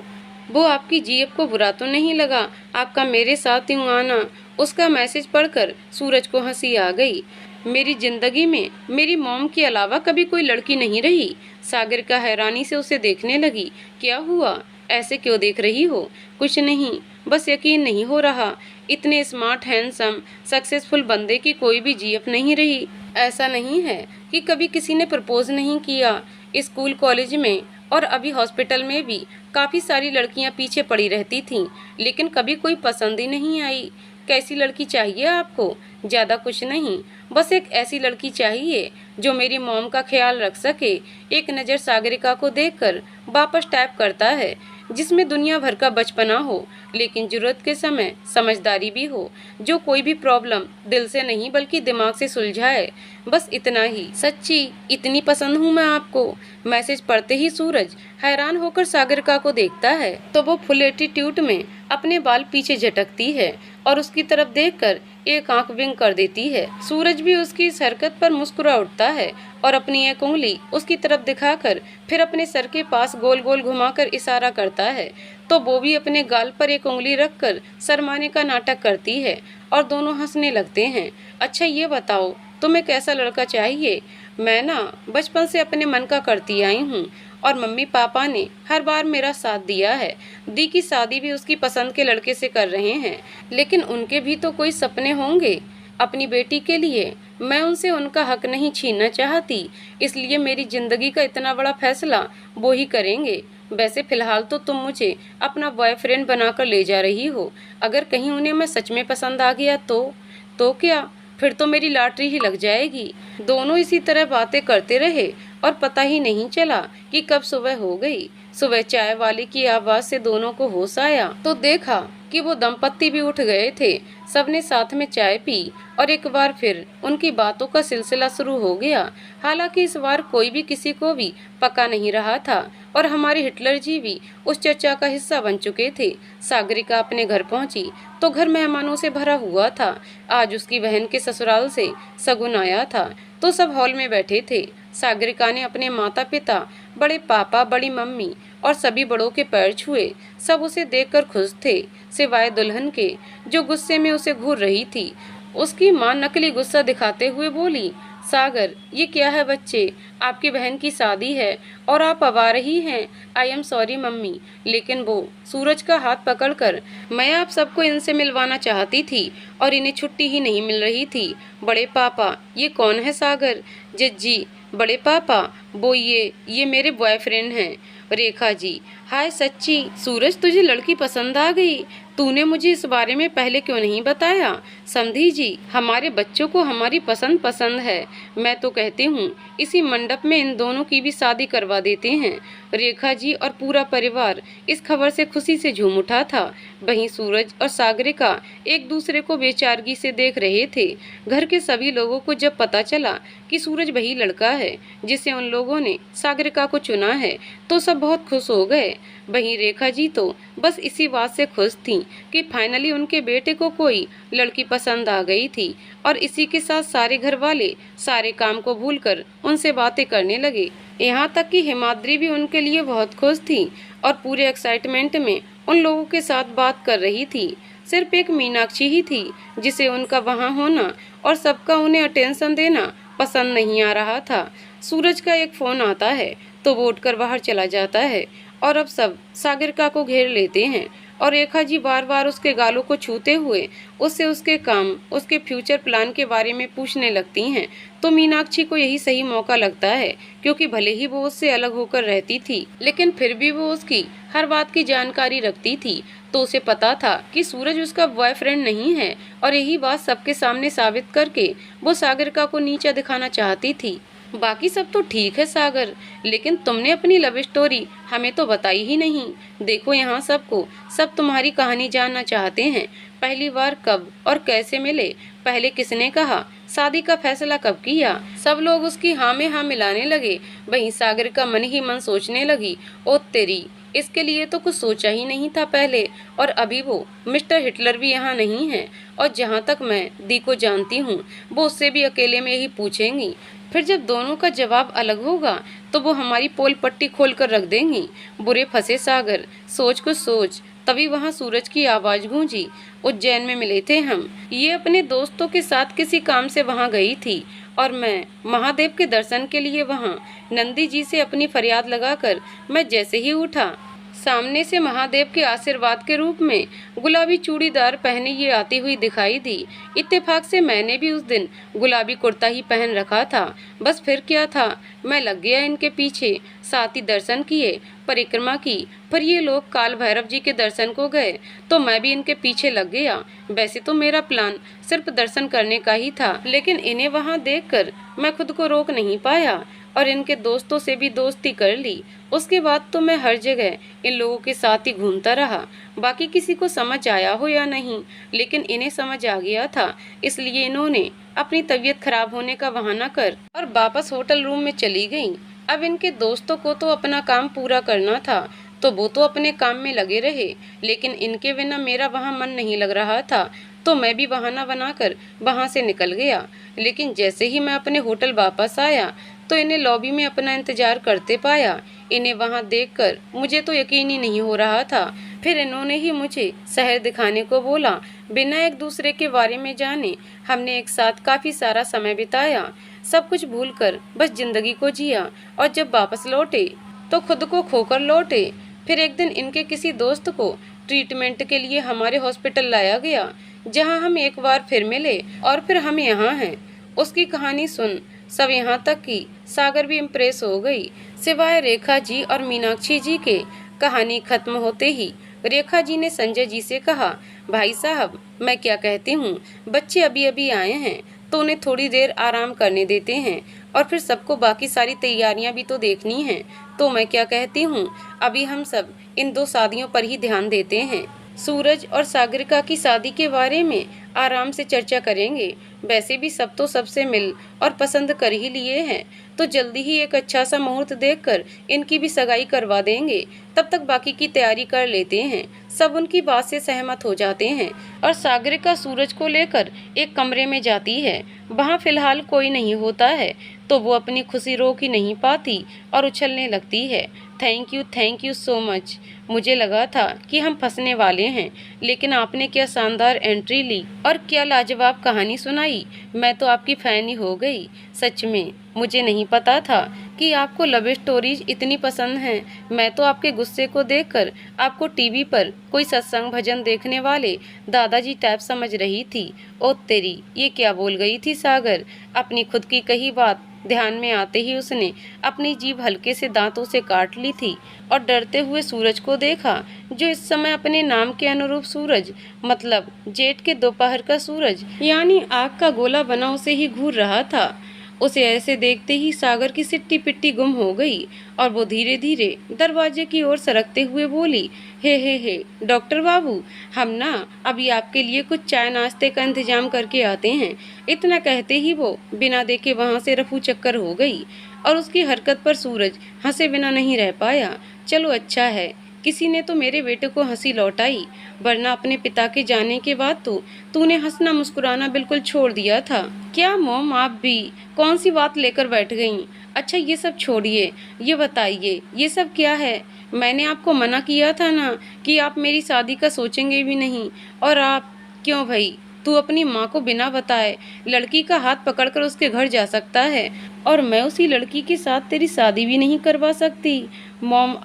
वो आपकी जीएफ को बुरा तो नहीं लगा आपका मेरे साथ यूं आना? उसका मैसेज पढ़कर सूरज को हंसी आ गई। मेरी जिंदगी में मेरी मॉम के अलावा कभी कोई लड़की नहीं रही। सागरिका हैरानी से उसे देखने लगी। क्या हुआ? ऐसे क्यों देख रही हो? कुछ नहीं, बस यकीन नहीं हो रहा। इतने स्मार्ट, हैंडसम, सक्सेसफुल बंदे की कोई भी जीएफ नहीं रही। ऐसा नहीं है कि कभी किसी ने प्रपोज नहीं किया। स्कूल, कॉलेज में और अभी हॉस्पिटल में भी काफ़ी सारी लड़कियां पीछे पड़ी रहती थीं, लेकिन कभी कोई पसंद ही नहीं आई। कैसी लड़की चाहिए आपको? ज़्यादा कुछ नहीं, बस एक ऐसी लड़की चाहिए जो मेरी मॉम का ख्याल रख सके। एक नज़र सागरिका को देखकर वापस टाइप करता है, जिसमें दुनिया भर का बचपना हो, लेकिन जरूरत के समय समझदारी भी हो, जो कोई भी प्रॉब्लम दिल से नहीं बल्कि दिमाग से सुलझाए। बस इतना ही। सच्ची इतनी पसंद हूँ मैं आपको। मैसेज पढ़ते ही सूरज हैरान होकर सागरिका को देखता है तो वो फुल एटीट्यूड में अपने बाल पीछे झटकती है और उसकी तरफ देखकर एक आंख विंक कर देती है। सूरज भी उसकी इस हरकत पर मुस्कुरा उठता है और अपनी एक उंगली उसकी तरफ दिखाकर फिर अपने सर के पास गोल गोल घुमाकर इशारा करता है, तो वो भी अपने गाल पर एक उंगली रखकर शर्माने का नाटक करती है और दोनों हंसने लगते हैं। अच्छा ये बताओ, तुम्हें कैसा लड़का चाहिए? मैं ना बचपन से अपने मन का करती आई हूँ और मम्मी पापा ने हर बार मेरा साथ दिया है। दी की शादी भी उसकी पसंद के लड़के से कर रहे हैं, लेकिन उनके भी तो कोई सपने होंगे अपनी बेटी के लिए। मैं उनसे उनका हक नहीं छीनना चाहती, इसलिए मेरी जिंदगी का इतना बड़ा फैसला वो ही करेंगे। वैसे फिलहाल तो तुम मुझे अपना बॉयफ्रेंड बनाकर ले जा रही हो। अगर कहीं उन्हें मैं सच में पसंद आ गया तो क्या? फिर तो मेरी लॉटरी ही लग जाएगी। दोनों इसी तरह बातें करते रहे और पता ही नहीं चला कि कब सुबह हो गई। सुबह चाय वाले की आवाज़ से दोनों को होश आया तो देखा कि वो दंपत्ति भी उठ गए थे। सबने साथ में चाय पी और एक बार फिर उनकी बातों का सिलसिला शुरू हो गया। हालांकि इस बार कोई भी किसी को भी पका नहीं रहा था और हमारे हिटलर जी भी उस चर्चा का हिस्सा बन चुके थे। सागरिका अपने घर पहुंची तो घर मेहमानों से भरा हुआ था। आज उसकी बहन के ससुराल से शगुन आया था तो सब हॉल में बैठे थे। सागरिका ने अपने माता पिता, बड़े पापा, बड़ी मम्मी और सभी बड़ों के पैर छुए। सब उसे देखकर खुश थे, सिवाय दुल्हन के, जो गुस्से में उसे घूर रही थी। उसकी माँ नकली गुस्सा दिखाते हुए बोली, सागर, ये क्या है बच्चे, आपकी बहन की शादी है और आप अब आ रही हैं। आई एम सॉरी मम्मी, लेकिन वो सूरज का हाथ पकड़कर, मैं आप सबको इनसे मिलवाना चाहती थी और इन्हें छुट्टी ही नहीं मिल रही थी। बड़े पापा, ये कौन है सागर? जिज्जी, बड़े पापा, वो ये मेरे बॉयफ्रेंड हैं। रेखा जी, हाय सच्ची, सूरज तुझे लड़की पसंद आ गई? तूने मुझे इस बारे में पहले क्यों नहीं बताया? समधी जी, हमारे बच्चों को हमारी पसंद पसंद है। मैं तो कहती हूँ इसी मंडप में इन दोनों की भी शादी करवा देते हैं। रेखा जी और पूरा परिवार इस खबर से खुशी से झूम उठा था। वहीं सूरज और सागरिका एक दूसरे को बेचारगी से देख रहे थे। घर के सभी लोगों को जब पता चला कि सूरज वही लड़का है जिसे उन लोगों ने सागरिका को चुना है तो सब बहुत खुश हो गए। वहीं रेखा जी तो बस इसी बात से खुश थीं कि फाइनली उनके बेटे को कोई लड़की पसंद आ गई थी और इसी के साथ सारे घर वाले सारे काम को भूलकर उनसे बातें करने लगे। यहाँ तक कि हिमाद्री भी उनके लिए बहुत खुश थी और पूरे एक्साइटमेंट में उन लोगों के साथ बात कर रही थी। सिर्फ एक मीनाक्षी ही थी जिसे उनका वहाँ होना और सबका उन्हें अटेंशन देना पसंद नहीं आ रहा था। सूरज का एक फ़ोन आता है तो वो उठकर बाहर चला जाता है और अब सब सागरिका को घेर लेते हैं और रेखा जी बार बार उसके गालों को छूते हुए उससे उसके काम, उसके फ्यूचर प्लान के बारे में पूछने लगती हैं। तो मीनाक्षी को यही सही मौका लगता है, क्योंकि भले ही वो उससे अलग होकर रहती थी लेकिन फिर भी वो उसकी हर बात की जानकारी रखती थी। तो उसे पता था कि सूरज उसका बॉयफ्रेंड नहीं है और यही बात सबके सामने साबित करके वो सागरिका को नीचा दिखाना चाहती थी। बाकी सब तो ठीक है सागर, लेकिन तुमने अपनी लव स्टोरी हमें तो बताई ही नहीं। देखो यहाँ सबको सब तुम्हारी कहानी जानना चाहते हैं। पहली बार कब और कैसे मिले? पहले किसने कहा? शादी का फैसला कब किया? सब लोग उसकी हाँ में हाँ मिलाने लगे। वहीं सागर का मन ही मन सोचने लगी, ओ तेरी, इसके लिए तो कुछ सोचा ही नहीं था पहले। और अभी वो मिस्टर हिटलर भी यहाँ नहीं है और जहाँ तक मैं दी को जानती हूँ वो उससे भी अकेले में ही पूछेंगी। फिर जब दोनों का जवाब अलग होगा तो वो हमारी पोल पट्टी खोल कर रख देंगी। बुरे फंसे सागर, सोच कुछ सोच। तभी वहाँ सूरज की आवाज़ गूंजी, उज्जैन में मिले थे हम। ये अपने दोस्तों के साथ किसी काम से वहाँ गई थी और मैं महादेव के दर्शन के लिए वहाँ नंदी जी से अपनी फरियाद लगाकर मैं जैसे ही उठा, सामने से महादेव के आशीर्वाद के रूप में गुलाबी चूड़ीदार पहने ये आती हुई दिखाई दी। इत्तेफाक से मैंने भी उस दिन गुलाबी कुर्ता ही पहन रखा था। बस फिर क्या था, मैं लग गया इनके पीछे। साथ ही दर्शन किए, परिक्रमा की। पर ये लोग काल भैरव जी के दर्शन को गए तो मैं भी इनके पीछे लग गया। वैसे तो मेरा प्लान सिर्फ दर्शन करने का ही था, लेकिन इन्हें वहाँ देखकर मैं खुद को रोक नहीं पाया और इनके दोस्तों से भी दोस्ती कर ली। उसके बाद तो मैं हर जगह इन लोगों के साथ ही घूमता रहा। बाकी किसी को समझ आया हो या नहीं, लेकिन इन्हें समझ आ गया था, इसलिए इन्होंने अपनी तबीयत खराब होने का बहाना कर और वापस होटल रूम में चली गईं। अब इनके दोस्तों को तो अपना काम पूरा करना था तो वो तो अपने काम में लगे रहे, लेकिन इनके बिना मेरा वहाँ मन नहीं लग रहा था तो मैं भी बहाना बनाकर वहाँ से निकल गया। लेकिन जैसे ही मैं अपने होटल वापस आया तो इन्हें लॉबी में अपना इंतजार करते पाया। इन्हें वहाँ देखकर मुझे तो यकीन ही नहीं हो रहा था। फिर इन्होंने ही मुझे शहर दिखाने को बोला। बिना एक दूसरे के बारे में जाने हमने एक साथ काफ़ी सारा समय बिताया, सब कुछ भूलकर बस जिंदगी को जिया और जब वापस लौटे तो खुद को खोकर लौटे। फिर एक दिन इनके किसी दोस्त को ट्रीटमेंट के लिए हमारे हॉस्पिटल लाया गया, जहां हम एक बार फिर मिले और फिर हम यहाँ हैं। उसकी कहानी सुन सब यहाँ तक कि सागर भी इम्प्रेस हो गई, सिवाय रेखा जी और मीनाक्षी जी के। कहानी खत्म होते ही रेखा जी ने संजय जी से कहा, भाई साहब मैं क्या कहती हूँ, बच्चे अभी अभी आए हैं तो उन्हें थोड़ी देर आराम करने देते हैं और फिर सबको बाकी सारी तैयारियां भी तो देखनी हैं। तो मैं क्या कहती हूँ, अभी हम सब इन 2 शादियों पर ही ध्यान देते हैं। सूरज और सागरिका की शादी के बारे में आराम से चर्चा करेंगे। वैसे भी सब तो सबसे मिल और पसंद कर ही लिए हैं, तो जल्दी ही एक अच्छा सा मुहूर्त देखकर इनकी भी सगाई करवा देंगे। तब तक बाकी की तैयारी कर लेते हैं। सब उनकी बात से सहमत हो जाते हैं और सागरिका सूरज को लेकर एक कमरे में जाती है। वहाँ फिलहाल कोई नहीं होता है, तो वो अपनी खुशी रोक ही नहीं पाती और उछलने लगती है। Thank you so much. मुझे लगा था कि हम फंसने वाले हैं, लेकिन आपने क्या शानदार एंट्री ली और क्या लाजवाब कहानी सुनाई। मैं तो आपकी फैन ही हो गई। सच में मुझे नहीं पता था कि आपको लव स्टोरीज इतनी पसंद हैं। मैं तो आपके गुस्से को देखकर आपको टीवी पर कोई सत्संग भजन देखने वाले दादाजी टाइप समझ रही थी। ओ तेरी, ये क्या बोल गई थी सागर। अपनी खुद की कही बात ध्यान में आते ही उसने अपनी जीभ हल्के से दांतों से काट ली थी और डरते हुए सूरज को देखा, जो इस समय अपने नाम के अनुरूप सूरज, मतलब जेठ के दोपहर का सूरज यानी आग का गोला बना उसे ही घूर रहा था। उसे ऐसे देखते ही सागर की सिट्टी पिट्टी गुम हो गई और वो धीरे धीरे दरवाजे की ओर सरकते हुए बोली, हे डॉक्टर बाबू, हम ना अभी आपके लिए कुछ चाय नाश्ते का इंतजाम करके आते हैं। इतना कहते ही वो बिना देखे वहाँ से रफू चक्कर हो गई और उसकी हरकत पर सूरज हंसे बिना नहीं रह पाया। चलो अच्छा है, किसी ने तो मेरे बेटे को हंसी लौटाई, वरना अपने पिता के जाने के बाद तो तूने हंसना मुस्कुराना बिल्कुल छोड़ दिया था। क्या मॉम, आप भी कौन सी बात लेकर बैठ गईं? अच्छा ये सब छोड़िए, ये बताइए ये सब क्या है? मैंने आपको मना किया था ना कि आप मेरी शादी का सोचेंगे भी नहीं। और आप क्यों भाई, तू अपनी माँ को बिना बताए लड़की का हाथ पकड़कर उसके घर जा सकता है और मैं उसी लड़की के साथ तेरी शादी भी नहीं करवा सकती? मॉम,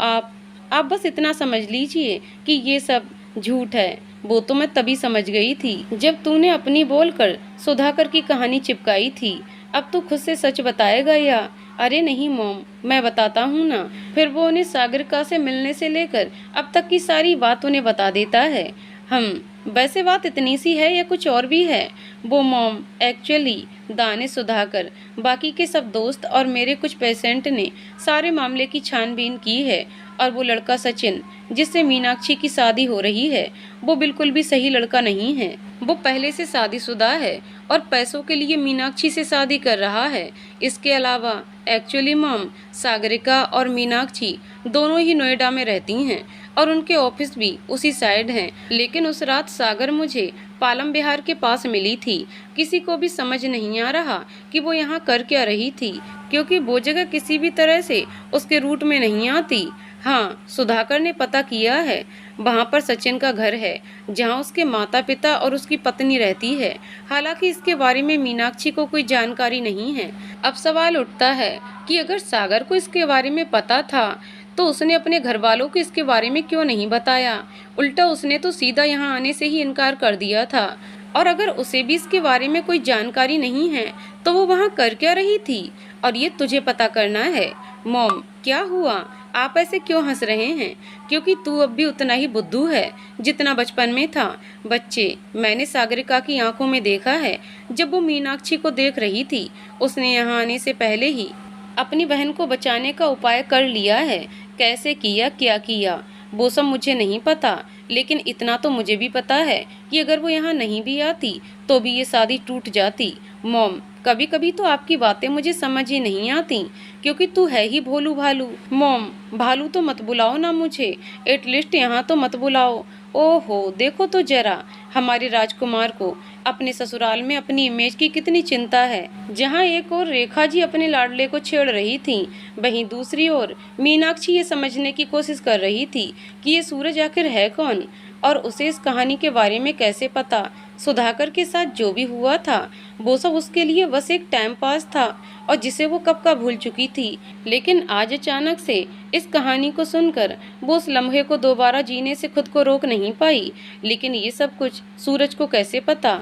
आप बस इतना समझ लीजिए कि ये सब झूठ है। वो तो मैं तभी समझ गई थी जब तूने अपनी बोलकर सुधाकर की कहानी चिपकाई थी। अब तू खुद से सच बताएगा या? अरे नहीं मॉम, मैं बताता हूँ ना। फिर वो उन्हें सागरिका से मिलने से लेकर अब तक की सारी बात उन्हें बता देता है। वैसे बात इतनी सी है या कुछ और भी है? वो मॉम, एक्चुअली दानिश, सुधाकर, बाकी के सब दोस्त और मेरे कुछ पेशेंट ने सारे मामले की छानबीन की है और वो लड़का सचिन, जिससे मीनाक्षी की शादी हो रही है, वो बिल्कुल भी सही लड़का नहीं है। वो पहले से शादीशुदा है और पैसों के लिए मीनाक्षी से शादी कर रहा है। इसके अलावा एक्चुअली मॉम, सागरिका और मीनाक्षी दोनों ही नोएडा में रहती हैं और उनके ऑफिस भी उसी साइड हैं। लेकिन उस रात सागर मुझे पालम बिहार के पास मिली थी। किसी को भी समझ नहीं आ रहा कि वो यहाँ कर क्या रही थी, क्योंकि वो जगह किसी भी तरह से उसके रूट में नहीं आती। हाँ, सुधाकर ने पता किया है, वहाँ पर सचिन का घर है, जहाँ उसके माता पिता और उसकी पत्नी रहती है। हालांकि इसके बारे में मीनाक्षी को कोई जानकारी नहीं है। अब सवाल उठता है कि अगर सागर को इसके बारे में पता था तो उसने अपने घर वालों को इसके बारे में क्यों नहीं बताया? उल्टा उसने तो सीधा यहाँ आने से ही इनकार कर दिया था। और अगर उसे भी इसके बारे में कोई जानकारी नहीं है तो वो वहाँ कर क्या रही थी? और ये तुझे पता करना है। मॉम, क्या हुआ? आप ऐसे क्यों हंस रहे हैं? क्योंकि तू अब भी उतना ही बुद्धू है जितना बचपन में था। बच्चे, मैंने सागरिका की आंखों में देखा है, जब वो मीनाक्षी को देख रही थी, उसने यहाँ आने से पहले ही अपनी बहन को बचाने का उपाय कर लिया है। कैसे किया, क्या किया, वो सब मुझे नहीं पता, लेकिन इतना तो मुझे भी पता है कि अगर वो यहाँ नहीं भी आती तो भी ये शादी टूट जाती। मॉम, कभी कभी तो आपकी बातें मुझे समझ ही नहीं आती, क्योंकि तू है ही भोलू भालू। मॉम, भालू तो मत बुलाओ ना मुझे, एटलीस्ट यहाँ तो मत बुलाओ। ओहो, देखो तो जरा हमारे राजकुमार को अपने ससुराल में अपनी इमेज की कितनी चिंता है। जहाँ एक ओर रेखा जी अपने लाडले को छेड़ रही थी, वहीं दूसरी ओर मीनाक्षी ये समझने की कोशिश कर रही थी कि ये सूरज आखिर है कौन और उसे इस कहानी के बारे में कैसे पता। सुधाकर के साथ जो भी हुआ था वो सब उसके लिए बस एक टाइम पास था और जिसे वो कब का भूल चुकी थी। लेकिन आज अचानक से इस कहानी को सुनकर वो उस लम्हे को दोबारा जीने से खुद को रोक नहीं पाई। लेकिन ये सब कुछ सूरज को कैसे पता?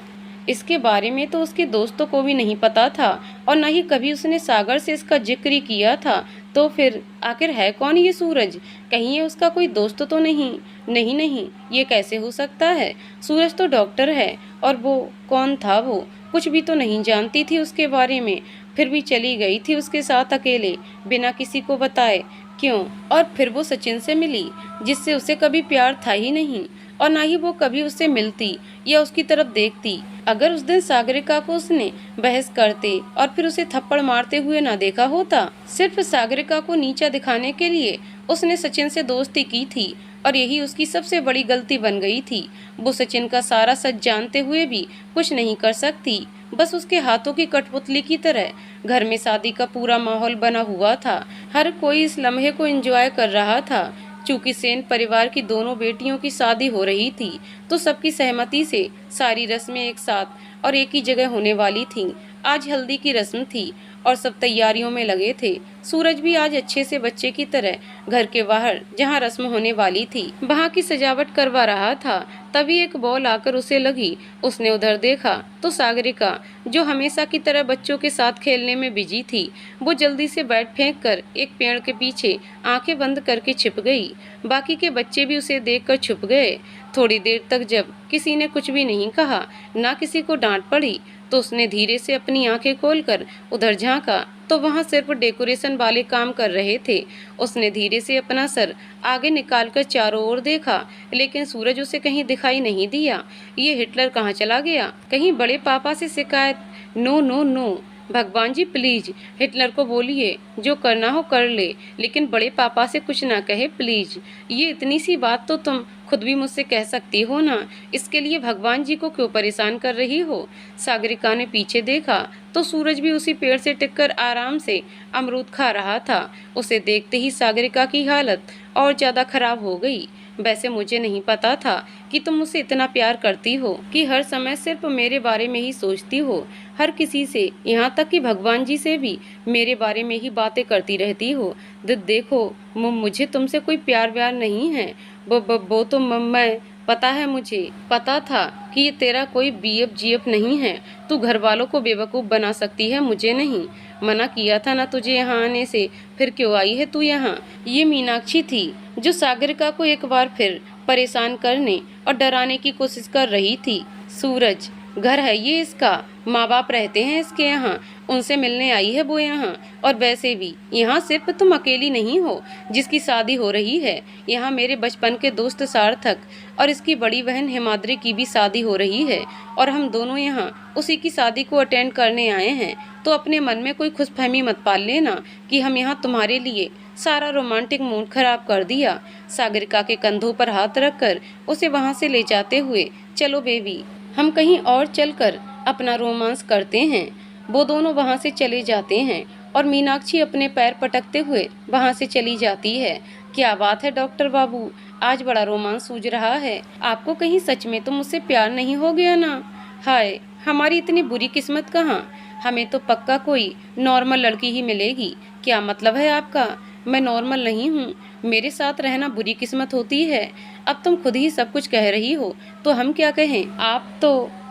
इसके बारे में तो उसके दोस्तों को भी नहीं पता था और न ही कभी उसने सागर से इसका जिक्र ही किया था। तो फिर आखिर है कौन ये सूरज? कहीं ये उसका कोई दोस्त तो नहीं? नहीं, ये कैसे हो सकता है? सूरज तो डॉक्टर है और वो कौन था? वो कुछ भी तो नहीं जानती थी उसके बारे में, फिर भी चली गई थी उसके साथ अकेले, बिना किसी को बताए। क्यों? और फिर वो सचिन से मिली, जिससे उसे कभी प्यार था ही नहीं। और ना ही वो कभी उससे मिलती या उसकी तरफ देखती। अगर उस दिन सागरिका को उसने बहस करते और फिर उसे थप्पड़ मारते हुए ना देखा होता, सिर्फ सागरिका को नीचा दिखाने के लिए उसने सचिन से दोस्ती की थी और यही उसकी सबसे बड़ी गलती बन गई थी। वो सचिन का सारा सच जानते हुए भी कुछ नहीं कर सकती। बस उसके हाथों की कठपुतली की तरह घर में शादी का पूरा माहौल बना हुआ था। हर कोई इस लम्हे को एंजॉय कर रहा था। चूंकि सेन परिवार की दोनों बेटियों की शादी हो रही थी, तो सबकी सहमति से सारी रस्में एक साथ और एक ही जगह होने वाली थीं। आज हल्दी की रस्म थी और सब तैयारियों में लगे थे। सूरज भी आज अच्छे से बच्चे की तरह घर के बाहर जहाँ रस्म होने वाली थी वहाँ की सजावट करवा रहा था। तभी एक बॉल आकर उसे लगी। उसने उधर देखा तो सागरिका, जो हमेशा की तरह बच्चों के साथ खेलने में बिजी थी, वो जल्दी से बैट फेंक कर एक पेड़ के पीछे आंखें बंद करके छिप गई। बाकी के बच्चे भी उसे देखकर छुप गए। थोड़ी देर तक जब किसी ने कुछ भी नहीं कहा, ना किसी को डांट पड़ी, तो उसने धीरे से अपनी आंखें खोलकर उधर झांका तो वहां सिर्फ डेकोरेशन वाले काम कर रहे थे। उसने धीरे से अपना सर आगे निकालकर चारों ओर देखा, लेकिन सूरज उसे कहीं दिखाई नहीं दिया। ये हिटलर कहाँ चला गया? कहीं बड़े पापा से शिकायत? नो नो नो, भगवान जी प्लीज हिटलर को बोलिए जो करना हो कर ले, लेकिन बड़े पापा से कुछ ना कहे प्लीज। ये इतनी सी बात तो तुम खुद भी मुझसे कह सकती हो ना, इसके लिए भगवान जी को क्यों परेशान कर रही हो? सागरिका ने पीछे देखा तो सूरज भी उसी पेड़ से टिककर आराम से अमरूद खा रहा था। उसे देखते ही सागरिका की हालत और ज्यादा खराब हो गई। वैसे मुझे नहीं पता था कि तुम मुझसे इतना प्यार करती हो, कि हर समय सिर्फ मेरे बारे में ही सोचती हो। हर किसी से, यहाँ तक कि भगवान जी से भी मेरे बारे में ही बातें करती रहती हो। देखो मुझे तुमसे कोई प्यार व्यार नहीं है। वो तो मैं, पता है, मुझे पता था कि ये तेरा कोई बीएफ जीएफ नहीं है। तू घर वालों को बेवकूफ़ बना सकती है, मुझे नहीं। मना किया था ना तुझे यहाँ आने से, फिर क्यों आई है तू यहाँ? ये मीनाक्षी थी जो सागरिका को एक बार फिर परेशान करने और डराने की कोशिश कर रही थी। सूरज, घर है ये इसका, माँ बाप रहते हैं इसके यहाँ, उनसे मिलने आई है वो यहाँ। और वैसे भी यहाँ सिर्फ तुम अकेली नहीं हो जिसकी शादी हो रही है। यहाँ मेरे बचपन के दोस्त सार्थक और इसकी बड़ी बहन हिमाद्री की भी शादी हो रही है, और हम दोनों यहाँ उसी की शादी को अटेंड करने आए हैं। तो अपने मन में कोई खुशफहमी मत पाल लेना कि हम यहाँ तुम्हारे लिए सारा रोमांटिक मूड खराब कर दिया। सागरिका के कंधों पर हाथ रखकर उसे वहाँ से ले जाते हुए, चलो बेबी, हम कहीं और चलकर अपना रोमांस करते हैं। वो दोनों वहाँ से चले जाते हैं और मीनाक्षी अपने पैर पटकते हुए वहाँ से चली जाती है। क्या बात है डॉक्टर बाबू, आज बड़ा रोमांस सूझ रहा है। आपको कहीं सच में तो मुझसे प्यार नहीं हो गया ना? हाय, हमारी इतनी बुरी किस्मत कहाँ। हमें तो पक्का कोई नॉर्मल लड़की ही मिलेगी। क्या मतलब है आपका? मैं नॉर्मल नहीं हूँ, मेरे साथ रहना बुरी किस्मत होती है। अब तुम खुद ही सब कुछ कह रही हो तो हम क्या कहें?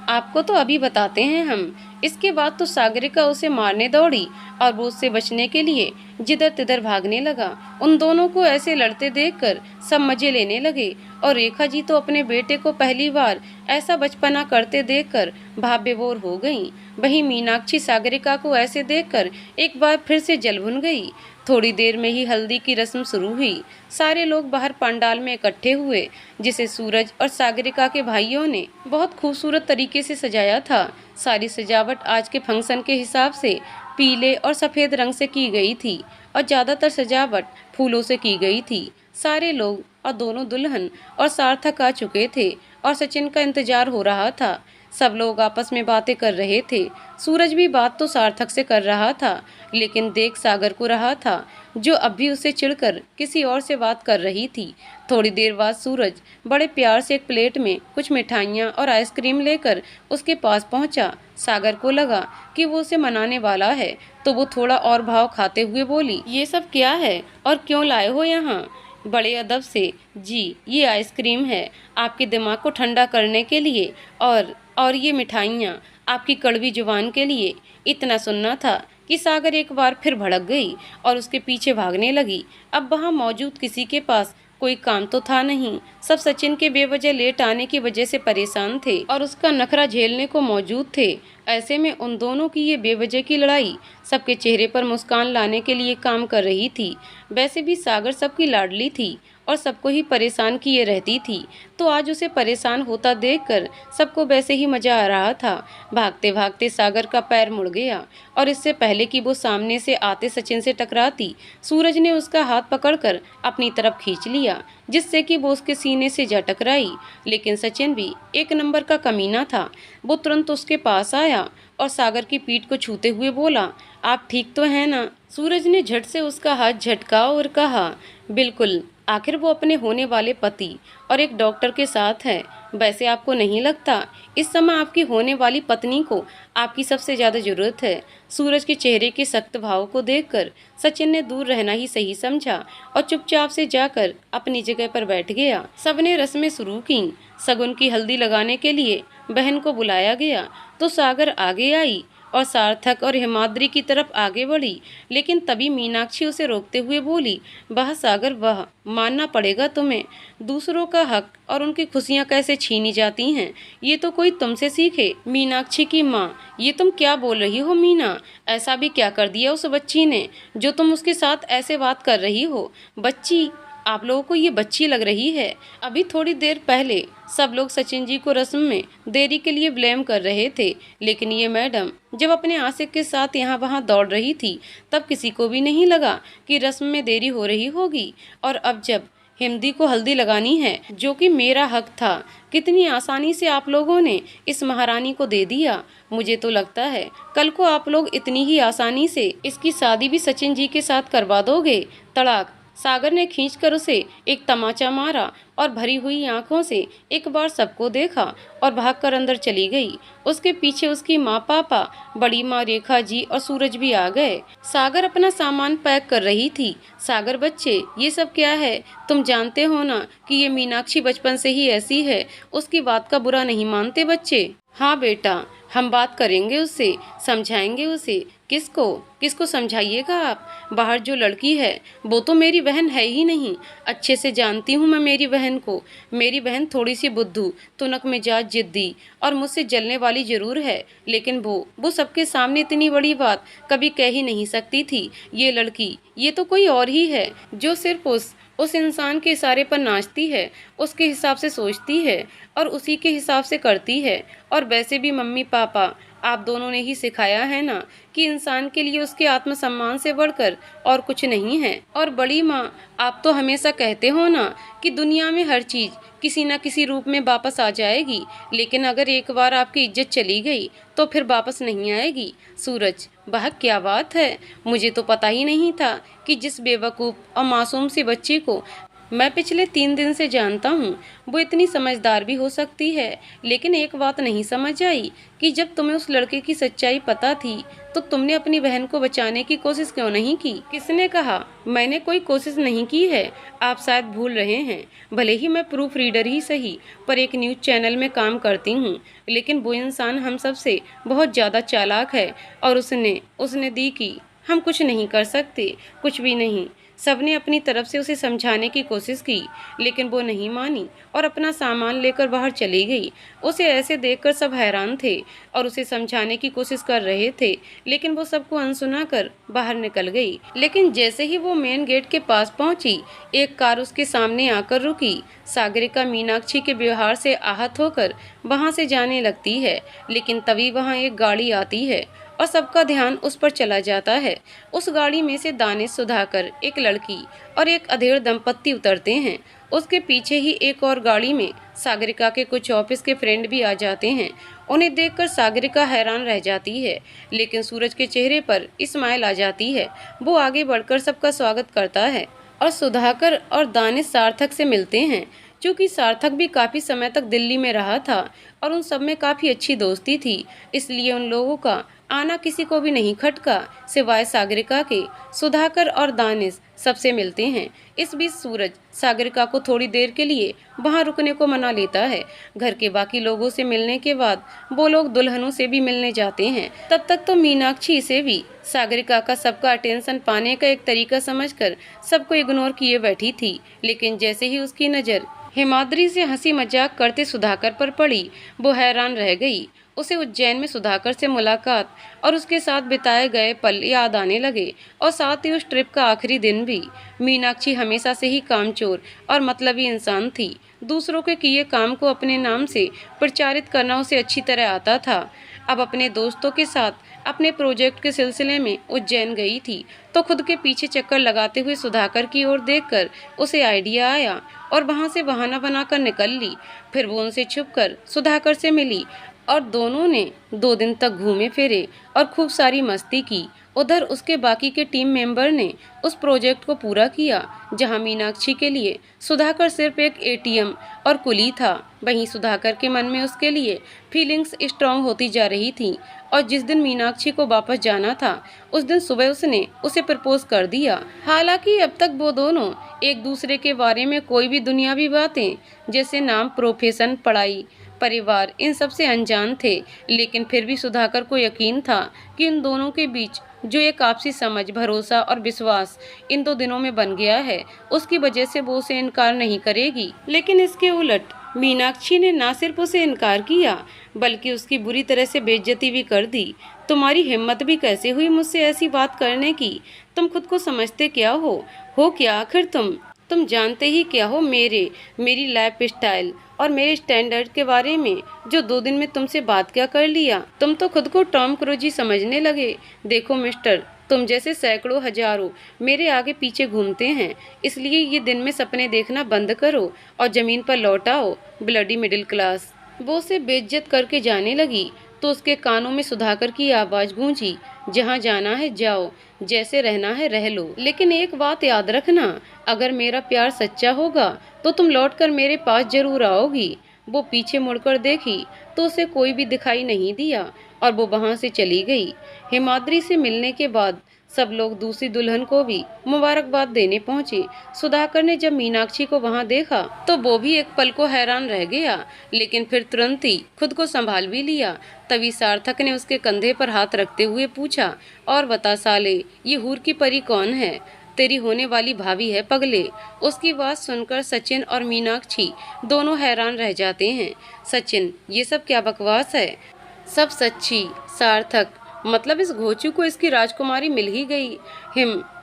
आपको तो अभी बताते हैं हम। इसके बाद तो सागरिका उसे मारने दौड़ी और वो उससे बचने के लिए जिधर तिधर भागने लगा। उन दोनों को ऐसे लड़ते देखकर सब मजे लेने लगे और रेखा जी तो अपने बेटे को पहली बार ऐसा बचपना करते देखकर भाव विभोर हो गईं। वहीं मीनाक्षी सागरिका को ऐसे देखकर एक बार फिर से जल भुन गई। थोड़ी देर में ही हल्दी की रस्म शुरू हुई। सारे लोग बाहर पंडाल में इकट्ठे हुए, जिसे सूरज और सागरिका के भाइयों ने बहुत खूबसूरत तरीके से सजाया था। सारी सजावट आज के फंक्शन के हिसाब से पीले और सफ़ेद रंग से की गई थी और ज़्यादातर सजावट फूलों से की गई थी। सारे लोग और दोनों दुल्हन और सार्थक आ चुके थे और सचिन का इंतजार हो रहा था। सब लोग आपस में बातें कर रहे थे। सूरज भी बात तो सार्थक से कर रहा था, लेकिन देख सागर को रहा था, जो अब भी उसे चिढ़कर किसी और से बात कर रही थी। थोड़ी देर बाद सूरज बड़े प्यार से एक प्लेट में कुछ मिठाइयाँ और आइसक्रीम लेकर उसके पास पहुँचा। सागर को लगा कि वो उसे मनाने वाला है, तो वो थोड़ा और भाव खाते हुए बोली, ये सब क्या है और क्यों लाए हो यहाँ? बड़े अदब से, जी ये आइसक्रीम है आपके दिमाग को ठंडा करने के लिए, और ये मिठाइयाँ आपकी कड़वी जुबान के लिए। इतना सुनना था कि सागर एक बार फिर भड़क गई और उसके पीछे भागने लगी। अब वहाँ मौजूद किसी के पास कोई काम तो था नहीं। सब सचिन के बेवजह लेट आने की वजह से परेशान थे और उसका नखरा झेलने को मौजूद थे। ऐसे में उन दोनों की ये बेवजह की लड़ाई सबके चेहरे पर मुस्कान लाने के लिए काम कर रही थी। वैसे भी सागर सबकी लाडली थी और सबको ही परेशान किए रहती थी। तो आज उसे परेशान होता देखकर सबको वैसे ही मजा आ रहा था। भागते भागते सागर का पैर मुड़ गया और इससे पहले कि वो सामने से आते सचिन से टकराती, सूरज ने उसका हाथ पकड़कर अपनी तरफ खींच लिया, जिससे कि वो उसके सीने से जा टकराई। लेकिन सचिन भी एक नंबर का कमीना था। वो तुरंत उसके पास आया और सागर की पीठ को छूते हुए बोला, आप ठीक तो हैं ना? सूरज ने झट से उसका हाथ झटका और कहा, बिल्कुल, आखिर वो अपने होने वाले पति और एक डॉक्टर के साथ है। वैसे आपको नहीं लगता इस समय आपकी होने वाली पत्नी को आपकी सबसे ज़्यादा ज़रूरत है? सूरज के चेहरे के सख्त भाव को देखकर सचिन ने दूर रहना ही सही समझा और चुपचाप से जाकर अपनी जगह पर बैठ गया। सबने रस्में शुरू की। सगुन की हल्दी लगाने के लिए बहन को बुलाया गया तो सागर आगे आई और सार्थक और हिमाद्री की तरफ आगे बढ़ी। लेकिन तभी मीनाक्षी उसे रोकते हुए बोली, वाह सागर वाह, मानना पड़ेगा तुम्हें, दूसरों का हक और उनकी खुशियां कैसे छीनी जाती हैं, ये तो कोई तुमसे सीखे। मीनाक्षी की माँ, ये तुम क्या बोल रही हो मीना? ऐसा भी क्या कर दिया उस बच्ची ने जो तुम उसके साथ ऐसे बात कर रही हो? बच्ची? आप लोगों को ये बच्ची लग रही है? अभी थोड़ी देर पहले सब लोग सचिन जी को रस्म में देरी के लिए ब्लेम कर रहे थे, लेकिन ये मैडम जब अपने आशिक के साथ यहाँ वहाँ दौड़ रही थी तब किसी को भी नहीं लगा कि रस्म में देरी हो रही होगी। और अब जब हिमदी को हल्दी लगानी है, जो कि मेरा हक था, कितनी आसानी से आप लोगों ने इस महारानी को दे दिया। मुझे तो लगता है कल को आप लोग इतनी ही आसानी से इसकी शादी भी सचिन जी के साथ करवा दोगे। तड़ाक! सागर ने खींचकर उसे एक तमाचा मारा और भरी हुई आंखों से एक बार सबको देखा और भागकर अंदर चली गई। उसके पीछे उसकी माँ, पापा, बड़ी माँ रेखा जी और सूरज भी आ गए। सागर अपना सामान पैक कर रही थी। सागर बच्चे, ये सब क्या है? तुम जानते हो ना कि ये मीनाक्षी बचपन से ही ऐसी है, उसकी बात का बुरा नहीं मानते बच्चे। हाँ बेटा, हम बात करेंगे उससे, समझाएंगे उसे। किसको? किसको समझाइएगा आप? बाहर जो लड़की है वो तो मेरी बहन है ही नहीं। अच्छे से जानती हूँ मैं मेरी बहन को। मेरी बहन थोड़ी सी बुद्धू, तुनक मिजाज, जिद्दी और मुझसे जलने वाली जरूर है, लेकिन वो सबके सामने इतनी बड़ी बात कभी कह ही नहीं सकती थी। ये लड़की, ये तो कोई और ही है जो सिर्फ उस इंसान के इशारे पर नाचती है, उसके हिसाब से सोचती है और उसी के हिसाब से करती है। और वैसे भी मम्मी पापा, आप दोनों ने ही सिखाया है ना कि इंसान के लिए उसके आत्मसम्मान से बढ़कर और कुछ नहीं है। और बड़ी माँ, आप तो हमेशा कहते हो ना कि दुनिया में हर चीज़ किसी न किसी रूप में वापस आ जाएगी, लेकिन अगर एक बार आपकी इज्जत चली गई तो फिर वापस नहीं आएगी। सूरज, वह क्या बात है? मुझे तो पता ही नहीं था कि जिस बेवकूफ़ और मासूम सी बच्ची को मैं पिछले 3 दिन से जानता हूँ वो इतनी समझदार भी हो सकती है। लेकिन एक बात नहीं समझ आई कि जब तुम्हें उस लड़के की सच्चाई पता थी तो तुमने अपनी बहन को बचाने की कोशिश क्यों नहीं की? किसने कहा मैंने कोई कोशिश नहीं की है? आप शायद भूल रहे हैं। भले ही मैं प्रूफ रीडर ही सही, पर एक न्यूज़ चैनल में काम करती हूँ, लेकिन वो इंसान हम सब से बहुत ज़्यादा चालाक है और उसने दी कि हम कुछ नहीं कर सकते, कुछ भी नहीं। सबने अपनी तरफ से उसे समझाने की कोशिश की, लेकिन वो नहीं मानी और अपना सामान लेकर बाहर चली गई। उसे ऐसे देखकर सब हैरान थे और उसे समझाने की कोशिश कर रहे थे, लेकिन वो सबको अनसुना कर बाहर निकल गई। लेकिन जैसे ही वो मेन गेट के पास पहुंची, एक कार उसके सामने आकर रुकी। सागरिका मीनाक्षी के व्यवहार से आहत होकर वहां से जाने लगती है, लेकिन तभी वहां एक गाड़ी आती है और सबका ध्यान उस पर चला जाता है। उस गाड़ी में से दानिश, सुधाकर, एक लड़की और एक अधेड़ दंपत्ति उतरते हैं। उसके पीछे ही एक और गाड़ी में सागरिका के कुछ ऑफिस के फ्रेंड भी आ जाते हैं। उन्हें देखकर सागरिका हैरान रह जाती है, लेकिन सूरज के चेहरे पर स्माइल आ जाती है। वो आगे बढ़कर सबका स्वागत करता है और सुधाकर और दानिश सार्थक से मिलते हैं। क्योंकि सार्थक भी काफ़ी समय तक दिल्ली में रहा था और उन सब में काफ़ी अच्छी दोस्ती थी, इसलिए उन लोगों का आना किसी को भी नहीं खटका सिवाय सागरिका के। सुधाकर और दानिश सबसे मिलते हैं। इस बीच सूरज सागरिका को थोड़ी देर के लिए वहां रुकने को मना लेता है। घर के बाकी लोगों से मिलने के बाद वो लोग दुल्हनों से भी मिलने जाते हैं। तब तक तो मीनाक्षी इसे भी सागरिका का सबका अटेंशन पाने का एक तरीका समझकर सबको इग्नोर किए बैठी थी, लेकिन जैसे ही उसकी नज़र हिमाद्री से हंसी मजाक करते सुधाकर पर पड़ी, वो हैरान रह गई। उसे उज्जैन में सुधाकर से मुलाकात और उसके साथ बिताए गए पल याद आने लगे, और साथ ही उस ट्रिप का आखिरी दिन भी। मीनाक्षी हमेशा से ही कामचोर और मतलबी इंसान थी। दूसरों के किए काम को अपने नाम से प्रचारित करना उसे अच्छी तरह आता था। अब अपने दोस्तों के साथ अपने प्रोजेक्ट के सिलसिले में उज्जैन गई थी, तो खुद के पीछे चक्कर लगाते हुए सुधाकर की ओर देखकर उसे आइडिया आया और वहां से बहाना बनाकर निकल ली। फिर वो उनसे छुपकर सुधाकर से मिली और दोनों ने 2 दिन तक घूमे फिरे और खूब सारी मस्ती की। उधर उसके बाकी के टीम मेंबर ने उस प्रोजेक्ट को पूरा किया, जहां मीनाक्षी के लिए सुधाकर सिर्फ एक एटीएम और कुली था। वहीं सुधाकर के मन में उसके लिए फीलिंग्स स्ट्रांग होती जा रही थी, और जिस दिन मीनाक्षी को वापस जाना था उस दिन सुबह उसने उसे प्रपोज कर दिया। हालांकि अब तक वो दोनों एक दूसरे के बारे में कोई भी दुनियावी बातें जैसे नाम, प्रोफेशन, पढ़ाई, परिवार, इन सब से अनजान थे, लेकिन फिर भी सुधाकर को यकीन था कि इन दोनों के बीच जो एक आपसी समझ, भरोसा और विश्वास इन 2 दिनों में बन गया है, उसकी वजह से वो उसे इनकार नहीं करेगी। लेकिन इसके उलट मीनाक्षी ने ना सिर्फ उसे इनकार किया बल्कि उसकी बुरी तरह से बेइज्जती भी कर दी। तुम्हारी हिम्मत भी कैसे हुई मुझसे ऐसी बात करने की? तुम खुद को समझते क्या हो क्या आखिर तुम जानते ही क्या हो मेरी लाइफ स्टाइल और मेरे स्टैंडर्ड के बारे में? जो 2 दिन में तुमसे बात क्या कर लिया? तुम तो खुद को टॉम क्रूज ही समझने लगे। देखो मिस्टर, तुम जैसे सैकड़ों हजारों मेरे आगे पीछे घूमते हैं, इसलिए ये दिन में सपने देखना बंद करो और जमीन पर लौट आओ। Bloody middle class. वो उसे बेइज्जत करके जाने लगी तो उसके कानों में सुधाकर की आवाज गूंजी, जहाँ जाना है जाओ, जैसे रहना है रह लो, लेकिन एक बात याद रखना, अगर मेरा प्यार सच्चा होगा तो तुम लौटकर मेरे पास जरूर आओगी। वो पीछे मुड़कर देखी तो उसे कोई भी दिखाई नहीं दिया और वो वहां से चली गई। हिमाद्री से मिलने के बाद सब लोग दूसरी दुल्हन को भी मुबारकबाद देने पहुंचे। सुधाकर ने जब मीनाक्षी को वहां देखा तो वो भी एक पल को हैरान रह गया, लेकिन फिर तुरंत ही खुद को संभाल भी लिया। तभी सार्थक ने उसके कंधे पर हाथ रखते हुए पूछा, और बता साले, ये हूर की परी कौन है? तेरी होने वाली भाभी है पगले। उसकी बात सुनकर सचिन और मीनाक्षी दोनों हैरान रह जाते हैं। सचिन, ये सब क्या बकवास है? सब सच्ची। सार्थक, मतलब इस घोचू को इसकी राजकुमारी मिल ही गई।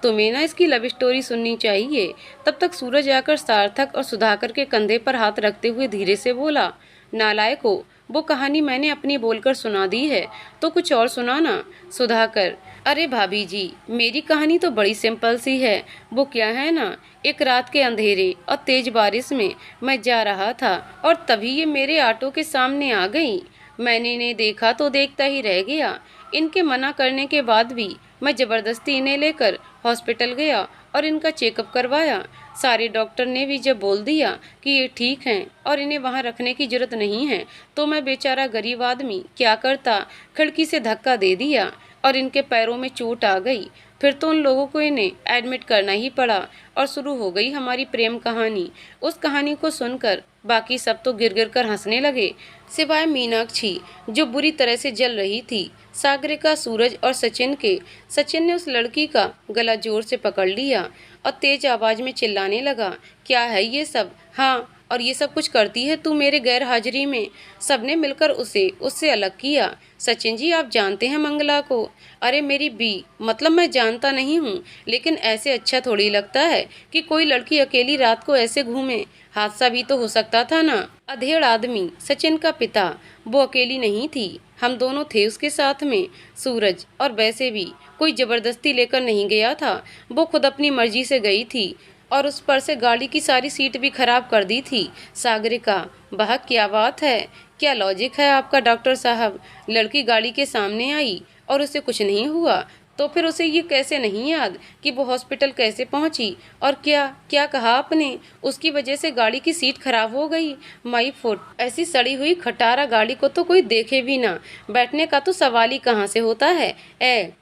तुम्हें ना इसकी लव स्टोरी सुननी चाहिए। तब तक सूरज आकर सार्थक और सुधाकर के कंधे पर हाथ रखते हुए धीरे से बोला, नालायको, वो कहानी मैंने अपनी बोलकर सुना दी है, तो कुछ और सुनाना। सुधाकर, अरे भाभी जी, मेरी कहानी तो बड़ी सिंपल सी है। वो क्या है ना, एक रात के अंधेरे और तेज बारिश में मैं जा रहा था और तभी ये मेरे ऑटो के सामने आ गई। मैंने इन्हें देखा तो देखता ही रह गया। इनके मना करने के बाद भी मैं जबरदस्ती इन्हें लेकर हॉस्पिटल गया और इनका चेकअप करवाया। सारे डॉक्टर ने भी जब बोल दिया कि ये ठीक हैं और इन्हें वहाँ रखने की जरूरत नहीं है, तो मैं बेचारा गरीब आदमी क्या करता, खिड़की से धक्का दे दिया और इनके पैरों में चोट आ गई। फिर तो उन लोगों को इन्हें एडमिट करना ही पड़ा और शुरू हो गई हमारी प्रेम कहानी। उस कहानी को सुनकर बाकी सब तो गिर गिर कर हंसने लगे, सिवाय मीनाक्षी जो बुरी तरह से जल रही थी। सागरिका, सूरज और सचिन के। सचिन ने उस लड़की का गला जोर से पकड़ लिया और तेज आवाज में चिल्लाने लगा, क्या है ये सब? हाँ, और ये सब कुछ करती है तू मेरे गैर हाजिरी में? सबने मिलकर उससे अलग किया। सचिन जी, आप जानते हैं मंगला को? अरे मेरी बी, मतलब मैं जानता नहीं हूँ, लेकिन ऐसे अच्छा थोड़ी लगता है कि कोई लड़की अकेली रात को ऐसे घूमे। हादसा भी तो हो सकता था ना। अधेड़ आदमी, सचिन का पिता, वो अकेली नहीं थी, हम दोनों थे उसके साथ में। सूरज, और वैसे भी कोई जबरदस्ती लेकर नहीं गया था, वो खुद अपनी मर्जी से गई थी और उस पर से गाड़ी की सारी सीट भी खराब कर दी थी। सागरिका, वाह क्या बात है, क्या लॉजिक है आपका डॉक्टर साहब। लड़की गाड़ी के सामने आई और उसे कुछ नहीं हुआ, तो फिर उसे ये कैसे नहीं याद कि वो हॉस्पिटल कैसे पहुंची? और क्या क्या कहा आपने? उसकी वजह से गाड़ी की सीट खराब हो गई। माई फुट, ऐसी सड़ी हुई खटारा गाड़ी को तो कोई देखे भी ना, बैठने का तो सवाल ही कहाँ से होता है।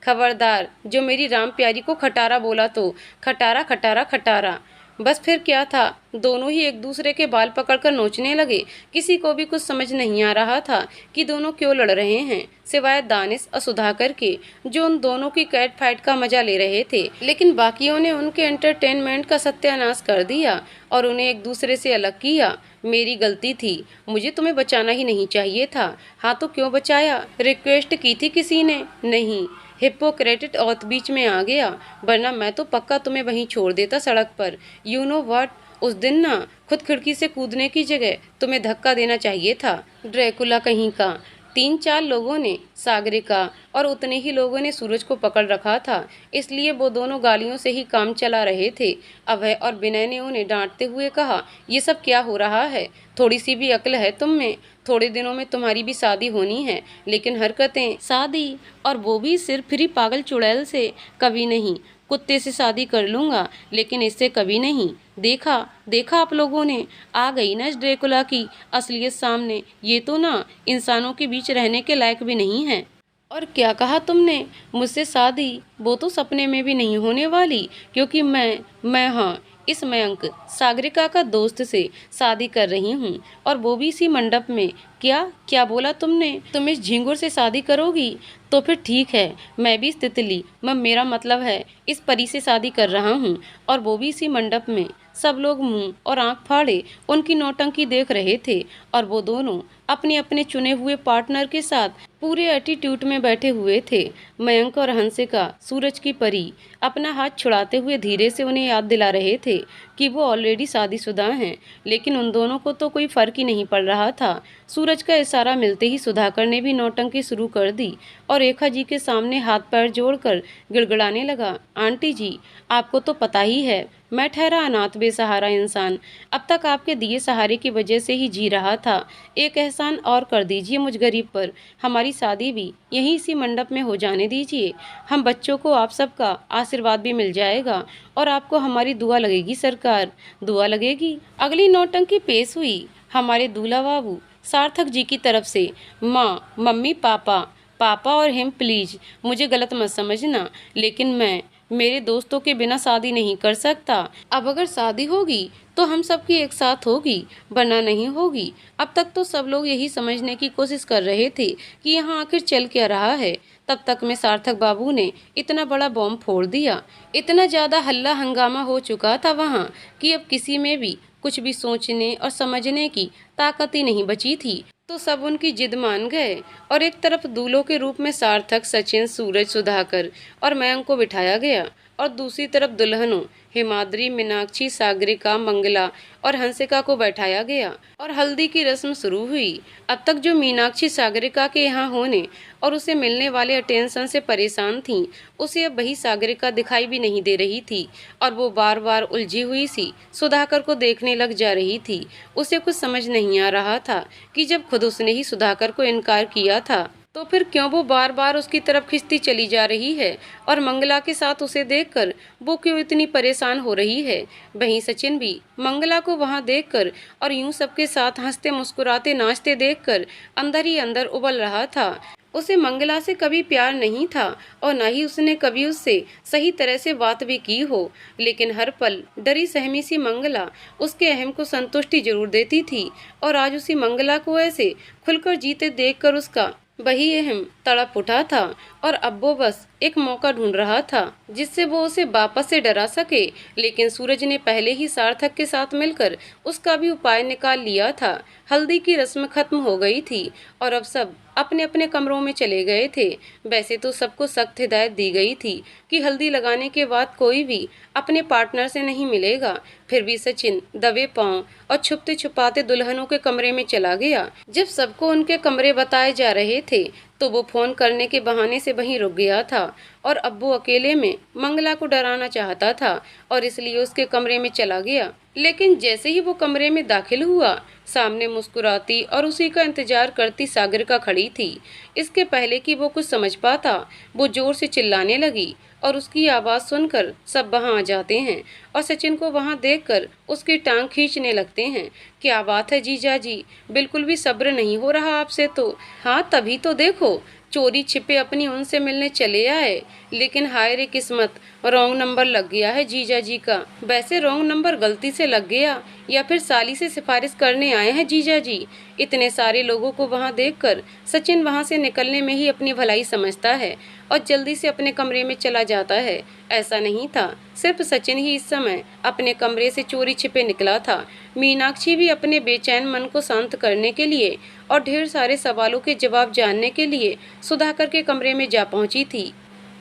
खबरदार, जो मेरी राम प्यारी को खटारा बोला तो खटारा खटारा खटारा। बस फिर क्या था, दोनों ही एक दूसरे के बाल पकड़कर नोचने लगे। किसी को भी कुछ समझ नहीं आ रहा था कि दोनों क्यों लड़ रहे हैं, सिवाय दानिश और सुधाकर के, जो उन दोनों की कैट फाइट का मजा ले रहे थे। लेकिन बाकियों ने उनके एंटरटेनमेंट का सत्यानाश कर दिया और उन्हें एक दूसरे से अलग किया। मेरी गलती थी, मुझे तुम्हें बचाना ही नहीं चाहिए था। हाँ तो क्यों बचाया? रिक्वेस्ट की थी किसी ने? नहीं, हिप्पोक्रेटिक औत बीच में आ गया, वरना मैं तो पक्का तुम्हें वहीं छोड़ देता सड़क पर। यू नो व्हाट, उस दिन ना खुद खिड़की से कूदने की जगह तुम्हें धक्का देना चाहिए था, ड्रैकुला कहीं का। 3-4 लोगों ने सागरिका और उतने ही लोगों ने सूरज को पकड़ रखा था, इसलिए वो दोनों गालियों से ही काम चला रहे थे। अभय और विनय ने उन्हें डांटते हुए कहा, ये सब क्या हो रहा है? थोड़ी सी भी अक्ल है तुम में? थोड़े दिनों में तुम्हारी भी शादी होनी है, लेकिन हरकतें, शादी, और वो भी सिर्फ फ्री पागल चुड़ैल से। कभी नहीं, कुत्ते से शादी कर लूंगा, लेकिन इससे कभी नहीं। देखा देखा आप लोगों ने, आ गई ना इस ड्रेकुला की असलियत सामने। ये तो ना इंसानों के बीच रहने के लायक भी नहीं है। और क्या कहा तुमने? मुझसे शादी? वो तो सपने में भी नहीं होने वाली, क्योंकि मैं हाँ, इस मयंक सागरिका का दोस्त से शादी कर रही हूँ, और वो भी इसी मंडप में। क्या क्या बोला तुमने? तुम इस झिंगुर से शादी करोगी? तो फिर ठीक है, मैं भी इस तितली, मेरा मतलब है इस परी से शादी कर रहा हूँ, और वो भी इसी मंडप में। सब लोग मुंह और आंख फाड़े उनकी नौटंकी देख रहे थे, और वो दोनों अपने अपने चुने हुए पार्टनर के साथ पूरे एटीट्यूड में बैठे हुए थे। मयंक और हंसिका, सूरज की परी, अपना हाथ छुड़ाते हुए धीरे से उन्हें याद दिला रहे थे कि वो ऑलरेडी शादीशुदा हैं, लेकिन उन दोनों को तो कोई फर्क ही नहीं पड़ रहा था। सूरज का इशारा मिलते ही सुधाकर ने भी नौटंकी शुरू कर दी और रेखा जी के सामने हाथ पैर जोड़कर गिड़गिड़ाने लगा, आंटी जी, आपको तो पता ही है, मैं ठहरा अनाथ बेसहारा इंसान, अब तक आपके दिए सहारे की वजह से ही जी रहा था। एक एहसान और कर दीजिए मुझ गरीब पर, हमारी शादी भी यहीं इसी मंडप में हो जाने दीजिए। हम बच्चों को आप सबका आशीर्वाद भी मिल जाएगा, और आपको हमारी दुआ लगेगी सरकार। दुआ लगेगी? अगली नौटंकी पेश हुई हमारे दूल्हा बाबू सार्थक जी की तरफ से। माँ, मम्मी, पापा, पापा और हिम प्लीज, मुझे गलत मत समझना, लेकिन मैं मेरे दोस्तों के बिना शादी नहीं कर सकता। अब अगर शादी होगी तो हम सबकी एक साथ होगी, वरना नहीं होगी। अब तक तो सब लोग यही समझने की कोशिश कर रहे थे कि यहाँ आखिर चल क्या रहा है। तब तक में सार्थक बाबू ने इतना बड़ा बॉम्ब फोड़ दिया। इतना ज़्यादा हल्ला हंगामा हो चुका था वहाँ कि अब किसी में भी कुछ भी सोचने और समझने की ताकत ही नहीं बची थी। तो सब उनकी जिद मान गए, और एक तरफ दूल्हों के रूप में सार्थक, सचिन, सूरज, सुधाकर और मयंक को बिठाया गया, और दूसरी तरफ दुल्हनों हिमाद्री, मीनाक्षी, सागरिका, मंगला और हंसिका को बैठाया गया, और हल्दी की रस्म शुरू हुई। अब तक जो मीनाक्षी सागरिका के यहाँ होने और उसे मिलने वाले अटेंशन से परेशान थी, उसे अब वही सागरिका दिखाई भी नहीं दे रही थी, और वो बार बार उलझी हुई सी सुधाकर को देखने लग जा रही थी। उसे कुछ समझ नहीं आ रहा था कि जब खुद उसने ही सुधाकर को इनकार किया था, तो फिर क्यों वो बार बार उसकी तरफ खिंचती चली जा रही है, और मंगला के साथ उसे देखकर वो क्यों इतनी परेशान हो रही है। वहीं सचिन भी मंगला को वहां देखकर और यूं सबके साथ हंसते मुस्कुराते नाचते देखकर अंदर ही अंदर उबल रहा था। उसे मंगला से कभी प्यार नहीं था, और न ही उसने कभी उससे सही तरह से बात भी की हो, लेकिन हर पल डरी सहमी सी मंगला उसके अहम को संतुष्टि जरूर देती थी, और आज उसी मंगला को ऐसे खुलकर जीते देखकर उसका वही अहम तड़प उठा था, और अब वो बस एक मौका ढूंढ रहा था जिससे वो उसे वापस से डरा सके। लेकिन सूरज ने पहले ही सार्थक के साथ मिलकर उसका भी उपाय निकाल लिया था। हल्दी की रस्म खत्म हो गई थी, और अब सब अपने अपने कमरों में चले गए थे। वैसे तो सबको सख्त हिदायत दी गई थी कि हल्दी लगाने के बाद कोई भी अपने पार्टनर से नहीं मिलेगा। फिर भी सचिन दबे पांव और छुपते छुपाते दुल्हनों के कमरे में चला गया। जब सबको उनके कमरे बताए जा रहे थे तो वो फोन करने के बहाने से वहीं रुक गया था, और अब वो अकेले में मंगला को डराना चाहता था, और इसलिए उसके कमरे में चला गया। लेकिन जैसे ही वो कमरे में दाखिल हुआ, सामने मुस्कुराती और उसी का इंतजार करती सागरिका खड़ी थी। इसके पहले कि वो कुछ समझ पाता, वो जोर से चिल्लाने लगी, और उसकी आवाज़ सुनकर सब वहां आ जाते हैं, और सचिन को वहां देखकर उसकी टांग खींचने लगते हैं। क्या बात है जीजा जी, बिल्कुल भी सब्र नहीं हो रहा आपसे तो। हाँ तभी तो देखो, चोरी छिपे अपनी उनसे मिलने चले आए, लेकिन हाय रे किस्मत, रॉन्ग नंबर लग गया है जीजा जी का। वैसे रॉन्ग नंबर गलती से लग गया या फिर साली से सिफारिश करने आए हैं जीजा जी। इतने सारे लोगों को वहां देखकर सचिन वहां से निकलने में ही अपनी भलाई समझता है और जल्दी से अपने कमरे में चला जाता है। ऐसा नहीं था, सिर्फ सचिन ही इस समय अपने कमरे से चोरी छिपे निकला था। मीनाक्षी भी अपने बेचैन मन को शांत करने के लिए और ढेर सारे सवालों के जवाब जानने के लिए सुधाकर के कमरे में जा पहुंची थी।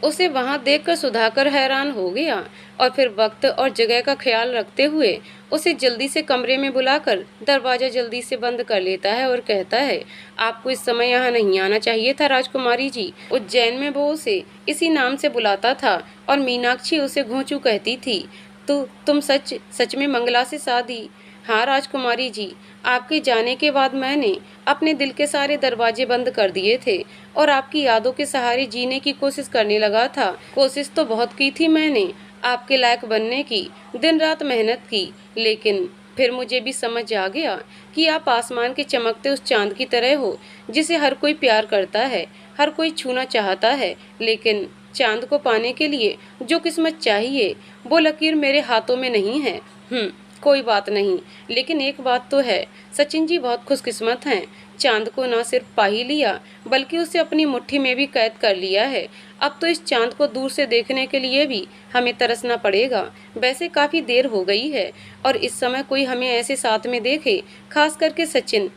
उसे वहां देखकर सुधाकर हैरान हो गया और फिर वक्त और जगह का ख्याल रखते हुए उसे जल्दी से कमरे में बुलाकर दरवाजा जल्दी से बंद कर लेता है और कहता है, आपको इस समय यहाँ नहीं आना चाहिए था राजकुमारी जी। उज्जैन में वो उसे इसी नाम से बुलाता था और मीनाक्षी उसे घोंचू कहती थी। तो तुम सच सच में मंगला से शादी? हाँ राजकुमारी जी, आपके जाने के बाद मैंने अपने दिल के सारे दरवाजे बंद कर दिए थे और आपकी यादों के सहारे जीने की कोशिश करने लगा था। कोशिश तो बहुत की थी मैंने आपके लायक बनने की, दिन रात मेहनत की, लेकिन फिर मुझे भी समझ आ गया कि आप आसमान के चमकते उस चांद की तरह हो जिसे हर कोई प्यार करता है, हर कोई छूना चाहता है, लेकिन चांद को पाने के लिए जो किस्मत चाहिए वो लकीर मेरे हाथों में नहीं है। कोई बात नहीं, लेकिन एक बात तो है, सचिन जी बहुत खुशकिस्मत हैं। चांद को न सिर्फ पा ही लिया बल्कि उसे अपनी मुट्ठी में भी कैद कर लिया है। अब तो इस चांद को दूर से देखने के लिए भी हमें तरसना पड़ेगा। वैसे काफी देर हो गई है और इस समय कोई हमें ऐसे साथ में देखे, खास करके सचिन,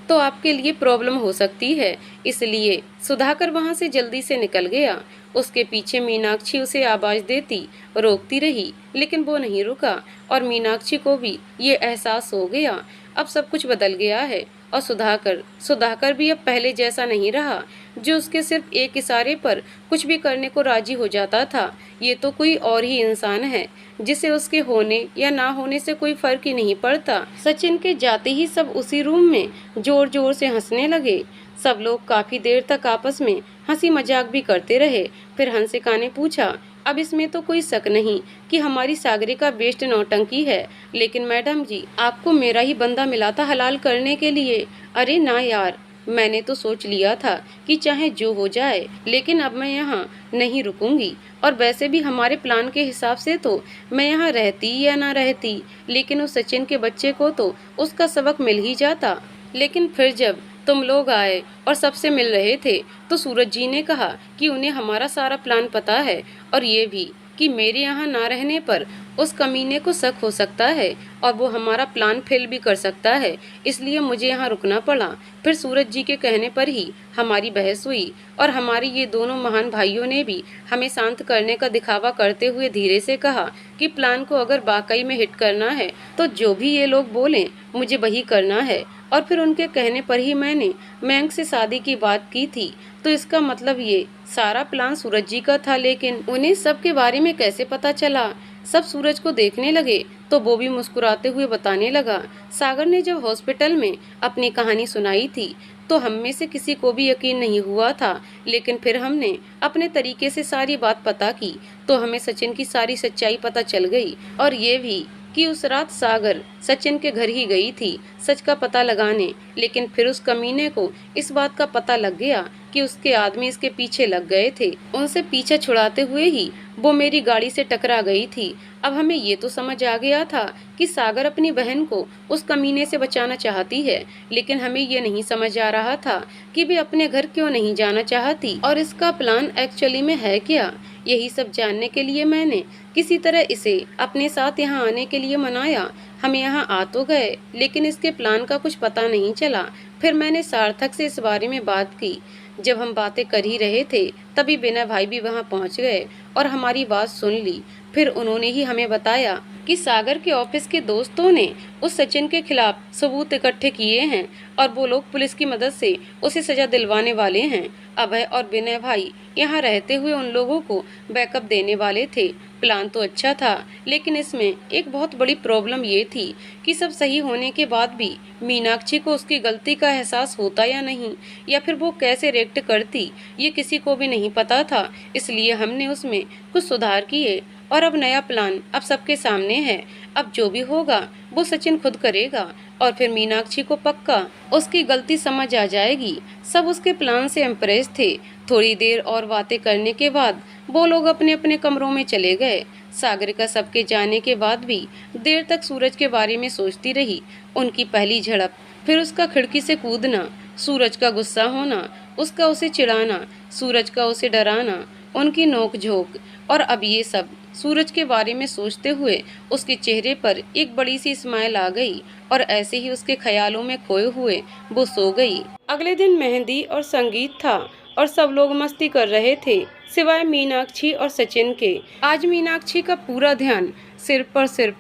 तो आपके लिए प्रॉब्लम हो सकती है। इसलिए सुधाकर वहां से जल्दी से निकल गया। उसके पीछे मीनाक्षी उसे आवाज देती, रोकती रही, लेकिन वो नहीं रुका और मीनाक्षी को भी ये एहसास हो गया अब सब कुछ बदल गया है और सुधाकर भी अब पहले जैसा नहीं रहा, जो उसके सिर्फ एक इशारे पर कुछ भी करने को राजी हो जाता था। ये तो कोई और ही इंसान है जिसे उसके होने या ना होने से कोई फर्क ही नहीं पड़ता। सचिन के जाते ही सब उसी रूम में जोर जोर से हंसने लगे। सब लोग काफी देर तक आपस में हंसी मजाक भी करते रहे। फिर हंसिका ने पूछा, अब इसमें तो कोई शक नहीं कि हमारी सागरिका बेस्ट नौटंकी है, लेकिन मैडम जी आपको मेरा ही बंदा मिला था हलाल करने के लिए। अरे ना यार, मैंने तो सोच लिया था कि चाहे जो हो जाए, लेकिन अब मैं यहाँ नहीं रुकूंगी। और वैसे भी हमारे प्लान के हिसाब से तो मैं यहाँ रहती या ना रहती, लेकिन उस सचिन के बच्चे को तो उसका सबक मिल ही जाता। लेकिन फिर जब तुम लोग आए और सबसे मिल रहे थे तो सूरज जी ने कहा कि उन्हें हमारा सारा प्लान पता है और ये भी कि मेरे यहाँ ना रहने पर उस कमीने को शक हो सकता है और वो हमारा प्लान फेल भी कर सकता है, इसलिए मुझे यहाँ रुकना पड़ा। फिर सूरज जी के कहने पर ही हमारी बहस हुई और हमारे ये दोनों महान भाइयों ने भी हमें शांत करने का दिखावा करते हुए धीरे से कहा कि प्लान को अगर वाकई में हिट करना है तो जो भी ये लोग बोलें मुझे वही करना है। और फिर उनके कहने पर ही मैंने मयंक से शादी की बात की थी। तो इसका मतलब ये सारा प्लान सूरज जी का था। लेकिन उन्हें सब के बारे में कैसे पता चला? सब सूरज को देखने लगे तो वो भी मुस्कुराते हुए बताने लगा, सागर ने जब हॉस्पिटल में अपनी कहानी सुनाई थी तो हम में से किसी को भी यकीन नहीं हुआ था, लेकिन फिर हमने अपने तरीके से सारी बात पता की तो हमें सचिन की सारी सच्चाई पता चल गई। और ये भी कि उस रात सागर सचिन के घर ही गई थी सच का पता लगाने, लेकिन फिर उस कमीने को इस बात का पता लग गया कि उसके आदमी इसके पीछे लग गए थे। उनसे पीछे छुड़ाते हुए ही वो मेरी गाड़ी से टकरा गई थी। अब हमें ये तो समझ आ गया था कि सागर अपनी बहन को उस कमीने से बचाना चाहती है, लेकिन हमें ये नहीं समझ आ रहा था कि वे अपने घर क्यों नहीं जाना चाहती और इसका प्लान एक्चुअली में है क्या। यही सब जानने के लिए मैंने किसी तरह इसे अपने साथ यहाँ आने के लिए मनाया। हम यहाँ आ तो गए, लेकिन इसके प्लान का कुछ पता नहीं चला। फिर मैंने सार्थक से इस बारे में बात की। जब हम बातें कर ही रहे थे तभी बिना भाई भी वहाँ पहुँच गए और हमारी बात सुन ली। फिर उन्होंने ही हमें बताया कि सागर के ऑफिस के दोस्तों ने उस सचिन के खिलाफ सबूत इकट्ठे किए हैं और वो लोग पुलिस की मदद से उसे सजा दिलवाने वाले हैं। अभय और विनय भाई यहाँ रहते हुए उन लोगों को बैकअप देने वाले थे। प्लान तो अच्छा था, लेकिन इसमें एक बहुत बड़ी प्रॉब्लम ये थी कि सब सही होने के बाद भी मीनाक्षी को उसकी गलती का एहसास होता या नहीं, या फिर वो कैसे रिएक्ट करती, ये किसी को भी नहीं पता था। इसलिए हमने उसमें कुछ सुधार किए और अब नया प्लान अब सबके सामने है। अब जो भी होगा वो सचिन खुद करेगा और फिर मीनाक्षी को पक्का उसकी गलती समझ आ जाएगी। सब उसके प्लान से इम्प्रेस थे थोड़ी देर और बातें करने के बाद वो लोग अपने अपने कमरों में चले गए। सागरिका सबके जाने के बाद भी देर तक सूरज के बारे में सोचती रही। उनकी पहली झड़प, फिर उसका खिड़की से कूदना, सूरज का गुस्सा होना, उसका उसे चिढ़ाना, सूरज का उसे डराना, उनकी नोक-झोंक, और अब ये सब। सूरज के बारे में सोचते हुए उसके चेहरे पर एक बड़ी सी स्माइल आ गई और ऐसे ही उसके ख्यालों में खोए हुए वो सो गई। अगले दिन मेहंदी और संगीत था और सब लोग मस्ती कर रहे थे, सिवाय मीनाक्षी और सचिन के। आज मीनाक्षी का पूरा ध्यान सिर्फ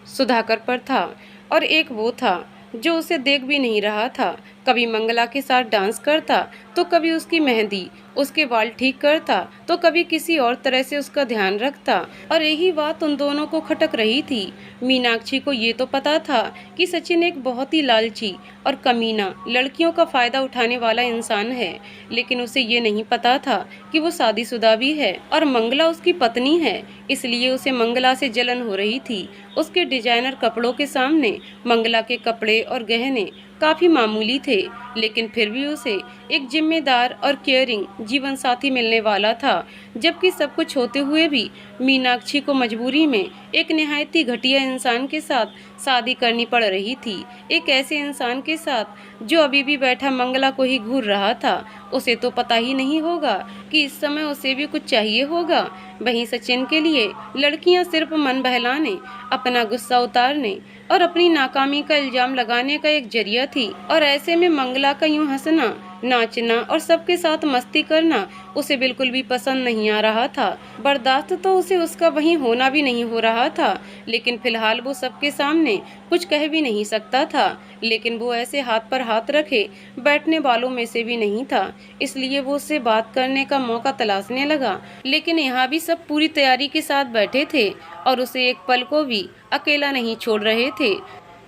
सुधाकर पर था, और एक वो था जो उसे देख भी नहीं रहा था। कभी मंगला के साथ डांस करता, तो कभी उसकी मेहंदी, उसके बाल ठीक करता, तो कभी किसी और तरह से उसका ध्यान रखता, और यही बात उन दोनों को खटक रही थी। मीनाक्षी को ये तो पता था कि सचिन एक बहुत ही लालची और कमीना, लड़कियों का फायदा उठाने वाला इंसान है, लेकिन उसे ये नहीं पता था कि वो शादीशुदा भी है और मंगला उसकी पत्नी है। इसलिए उसे मंगला से जलन हो रही थी। उसके डिजाइनर कपड़ों के सामने मंगला के कपड़े और गहने काफी मामूली थे, लेकिन फिर भी उसे एक जिम्मेदार और केयरिंग जीवन साथी मिलने वाला था। जबकि सब कुछ होते हुए भी मीनाक्षी को मजबूरी में एक निहायत ही घटिया इंसान के साथ शादी करनी पड़ रही थी। एक ऐसे इंसान के साथ जो अभी भी बैठा मंगला को ही घूर रहा था। उसे तो पता ही नहीं होगा कि इस समय उसे भी कुछ चाहिए होगा। वहीं सचिन के लिए लड़कियां सिर्फ मन बहलाने, अपना गुस्सा उतारने और अपनी नाकामी का इल्जाम लगाने का एक जरिया थी, और ऐसे में मंगला का यूं हंसना, नाचना और सबके साथ मस्ती करना उसे बिल्कुल भी पसंद नहीं आ रहा था। बर्दाश्त तो उसे उसका वहीं होना भी नहीं हो रहा था, लेकिन फिलहाल वो सबके सामने कुछ कह भी नहीं सकता था। लेकिन वो ऐसे हाथ पर हाथ रखे बैठने वालों में से भी नहीं था, इसलिए वो उससे बात करने का मौका तलाशने लगा। लेकिन यहाँ भी सब पूरी तैयारी के साथ बैठे थे और उसे एक पल को भी अकेला नहीं छोड़ रहे थे।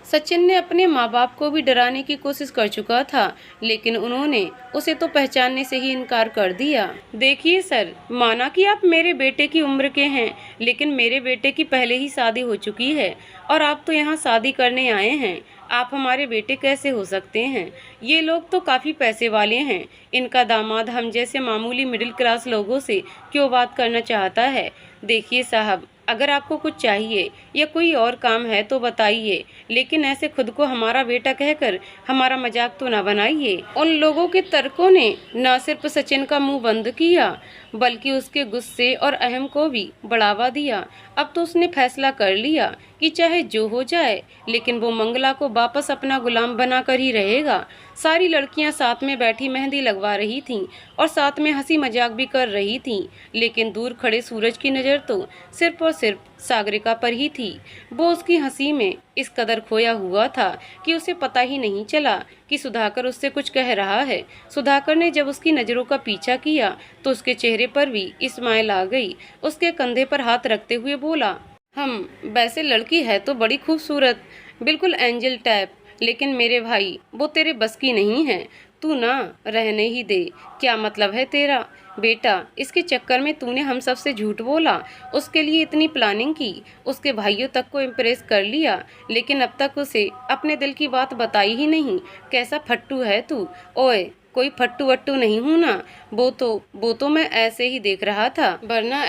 सचिन ने अपने माँ बाप को भी डराने की कोशिश कर चुका था, लेकिन उन्होंने उसे तो पहचानने से ही इनकार कर दिया। देखिए सर, माना कि आप मेरे बेटे की उम्र के हैं, लेकिन मेरे बेटे की पहले ही शादी हो चुकी है और आप तो यहाँ शादी करने आए हैं। आप हमारे बेटे कैसे हो सकते हैं? ये लोग तो काफ़ी पैसे वाले हैं। इनका दामाद हम जैसे मामूली मिडिल क्लास लोगों से क्यों बात करना चाहता है? देखिए साहब, अगर आपको कुछ चाहिए या कोई और काम है तो बताइए, लेकिन ऐसे खुद को हमारा बेटा कहकर हमारा मजाक तो ना बनाइए। उन लोगों के तर्कों ने न सिर्फ सचिन का मुंह बंद किया, बल्कि उसके गुस्से और अहम को भी बढ़ावा दिया। अब तो उसने फैसला कर लिया कि चाहे जो हो जाए, लेकिन वो मंगला को वापस अपना गुलाम बनाकर ही रहेगा। सारी लड़कियां साथ में बैठी मेहंदी लगवा रही थीं और साथ में हंसी मजाक भी कर रही थीं, लेकिन दूर खड़े सूरज की नज़र तो सिर्फ और सिर्फ सागरिका पर ही थी। वो उसकी हंसी में इस कदर खोया हुआ था कि उसे पता ही नहीं चला कि सुधाकर उससे कुछ कह रहा है। सुधाकर ने जब उसकी नज़रों का पीछा किया तो उसके चेहरे पर भी स्माइल आ गई। उसके कंधे पर हाथ रखते हुए बोला, वैसे लड़की है तो बड़ी खूबसूरत, बिल्कुल एंजल टाइप, लेकिन मेरे भाई वो तेरे बस की नहीं है। तू ना रहने ही दे। क्या मतलब है तेरा? बेटा, इसके चक्कर में तूने हम सब से झूठ बोला, उसके लिए इतनी प्लानिंग की, उसके भाइयों तक को इम्प्रेस कर लिया, लेकिन अब तक उसे अपने दिल की बात बताई ही नहीं। कैसा फट्टू है तू? ओए, कोई फट्टू वट्टू नहीं हूँ ना, वो तो मैं ऐसे ही देख रहा था, वरना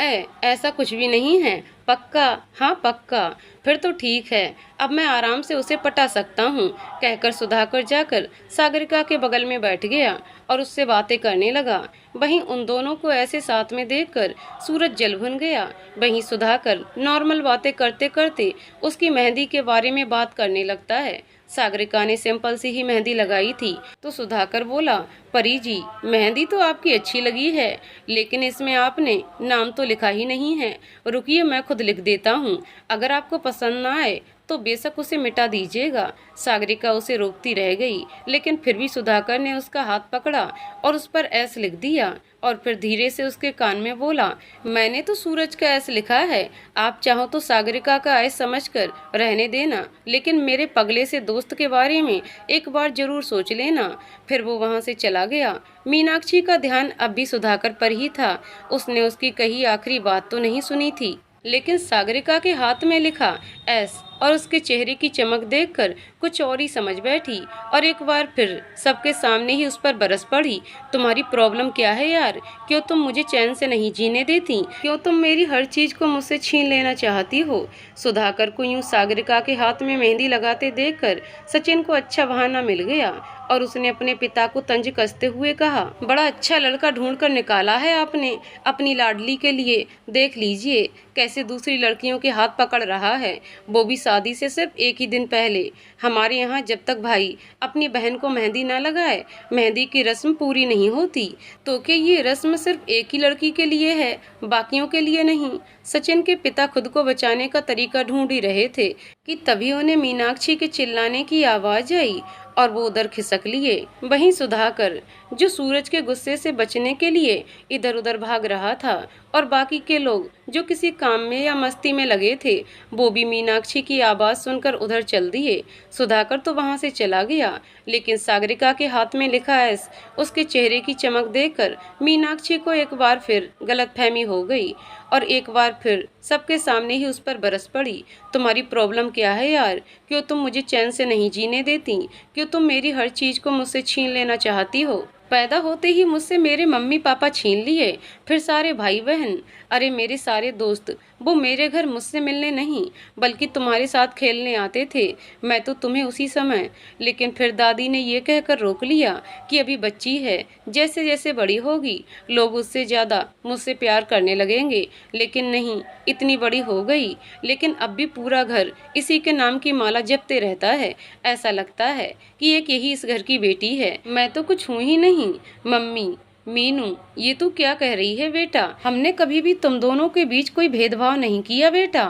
ऐसा कुछ भी नहीं है। पक्का? हाँ पक्का। फिर तो ठीक है, अब मैं आराम से उसे पटा सकता हूँ, कहकर सुधाकर जाकर सागरिका के बगल में बैठ गया और उससे बातें करने लगा। वहीं उन दोनों को ऐसे साथ में देखकर सूरज जल भुन गया। वहीं सुधाकर नॉर्मल बातें करते करते उसकी मेहंदी के बारे में बात करने लगता है। सागरिका ने सिंपल सी ही मेहंदी लगाई थी तो सुधाकर बोला, परी जी, मेहंदी तो आपकी अच्छी लगी है, लेकिन इसमें आपने नाम तो लिखा ही नहीं है। रुकिए, मैं खुद लिख देता हूँ। अगर आपको पसंद ना आए तो बेशक उसे मिटा दीजिएगा। सागरिका उसे रोकती रह गई, लेकिन फिर भी सुधाकर ने उसका हाथ पकड़ा और उस पर एस लिख दिया और फिर धीरे से उसके कान में बोला, मैंने तो सूरज का एस लिखा है, आप चाहो तो सागरिका का एस समझकर रहने देना, लेकिन मेरे पगले से दोस्त के बारे में एक बार जरूर सोच लेना। फिर वो वहाँ से चला गया। मीनाक्षी का ध्यान अब भी सुधाकर पर ही था। उसने उसकी कही आखिरी बात तो नहीं सुनी थी, लेकिन सागरिका के हाथ में लिखा एस और उसके चेहरे की चमक देखकर कुछ और ही समझ बैठी और एक बार फिर सबके सामने ही उस पर बरस पड़ी। तुम्हारी प्रॉब्लम क्या है यार? क्यों तुम मुझे चैन से नहीं जीने देती? क्यों तुम मेरी हर चीज को मुझसे छीन लेना चाहती हो? सुधाकर को यूं सागरिका के हाथ में मेहंदी लगाते देखकर सचिन को अच्छा बहाना मिल गया और उसने अपने पिता को तंज कसते हुए कहा, बड़ा अच्छा लड़का ढूंढ कर निकाला है आपने अपनी लाडली के लिए। देख लीजिए कैसे दूसरी लड़कियों के हाथ पकड़ रहा है, वो भी शादी से सिर्फ एक ही दिन पहले। हमारे यहाँ जब तक भाई अपनी बहन को मेहंदी ना लगाए, मेहंदी की रस्म पूरी नहीं होती। तो क्या ये रस्म सिर्फ एक ही लड़की के लिए है, बाकियों के लिए नहीं? सचिन के पिता खुद को बचाने का तरीका ढूंढ ही रहे थे कि तभी उन्हें मीनाक्षी के चिल्लाने की आवाज आई और वो उधर खिसक लिए। वहीं सुधाकर, जो सूरज के गुस्से से बचने के लिए इधर उधर भाग रहा था, और बाकी के लोग जो किसी काम में या मस्ती में लगे थे, वो भी मीनाक्षी की आवाज़ सुनकर उधर चल दिए। सुधाकर तो वहां से चला गया, लेकिन सागरिका के हाथ में लिखा एस उसके चेहरे की चमक देखकर मीनाक्षी को एक बार फिर गलतफहमी हो गई और एक बार फिर सबके सामने ही उस पर बरस पड़ी। तुम्हारी प्रॉब्लम क्या है यार? क्यों तुम मुझे चैन से नहीं जीने देती? क्यों तुम मेरी हर चीज को मुझसे छीन लेना चाहती हो? पैदा होते ही मुझसे मेरे मम्मी पापा छीन लिए, फिर सारे भाई बहन, अरे मेरे सारे दोस्त, वो मेरे घर मुझसे मिलने नहीं बल्कि तुम्हारे साथ खेलने आते थे। मैं तो तुम्हें उसी समय, लेकिन फिर दादी ने ये कहकर रोक लिया कि अभी बच्ची है, जैसे जैसे बड़ी होगी लोग उससे ज़्यादा मुझसे प्यार करने लगेंगे। लेकिन नहीं, इतनी बड़ी हो गई लेकिन अब भी पूरा घर इसी के नाम की माला जपते रहता है। ऐसा लगता है कि एक यही इस घर की बेटी है। मैं तो कुछ हूँ ही नहीं। मम्मी, मीनू, ये तू क्या कह रही है बेटा? हमने कभी भी तुम दोनों के बीच कोई भेदभाव नहीं किया बेटा।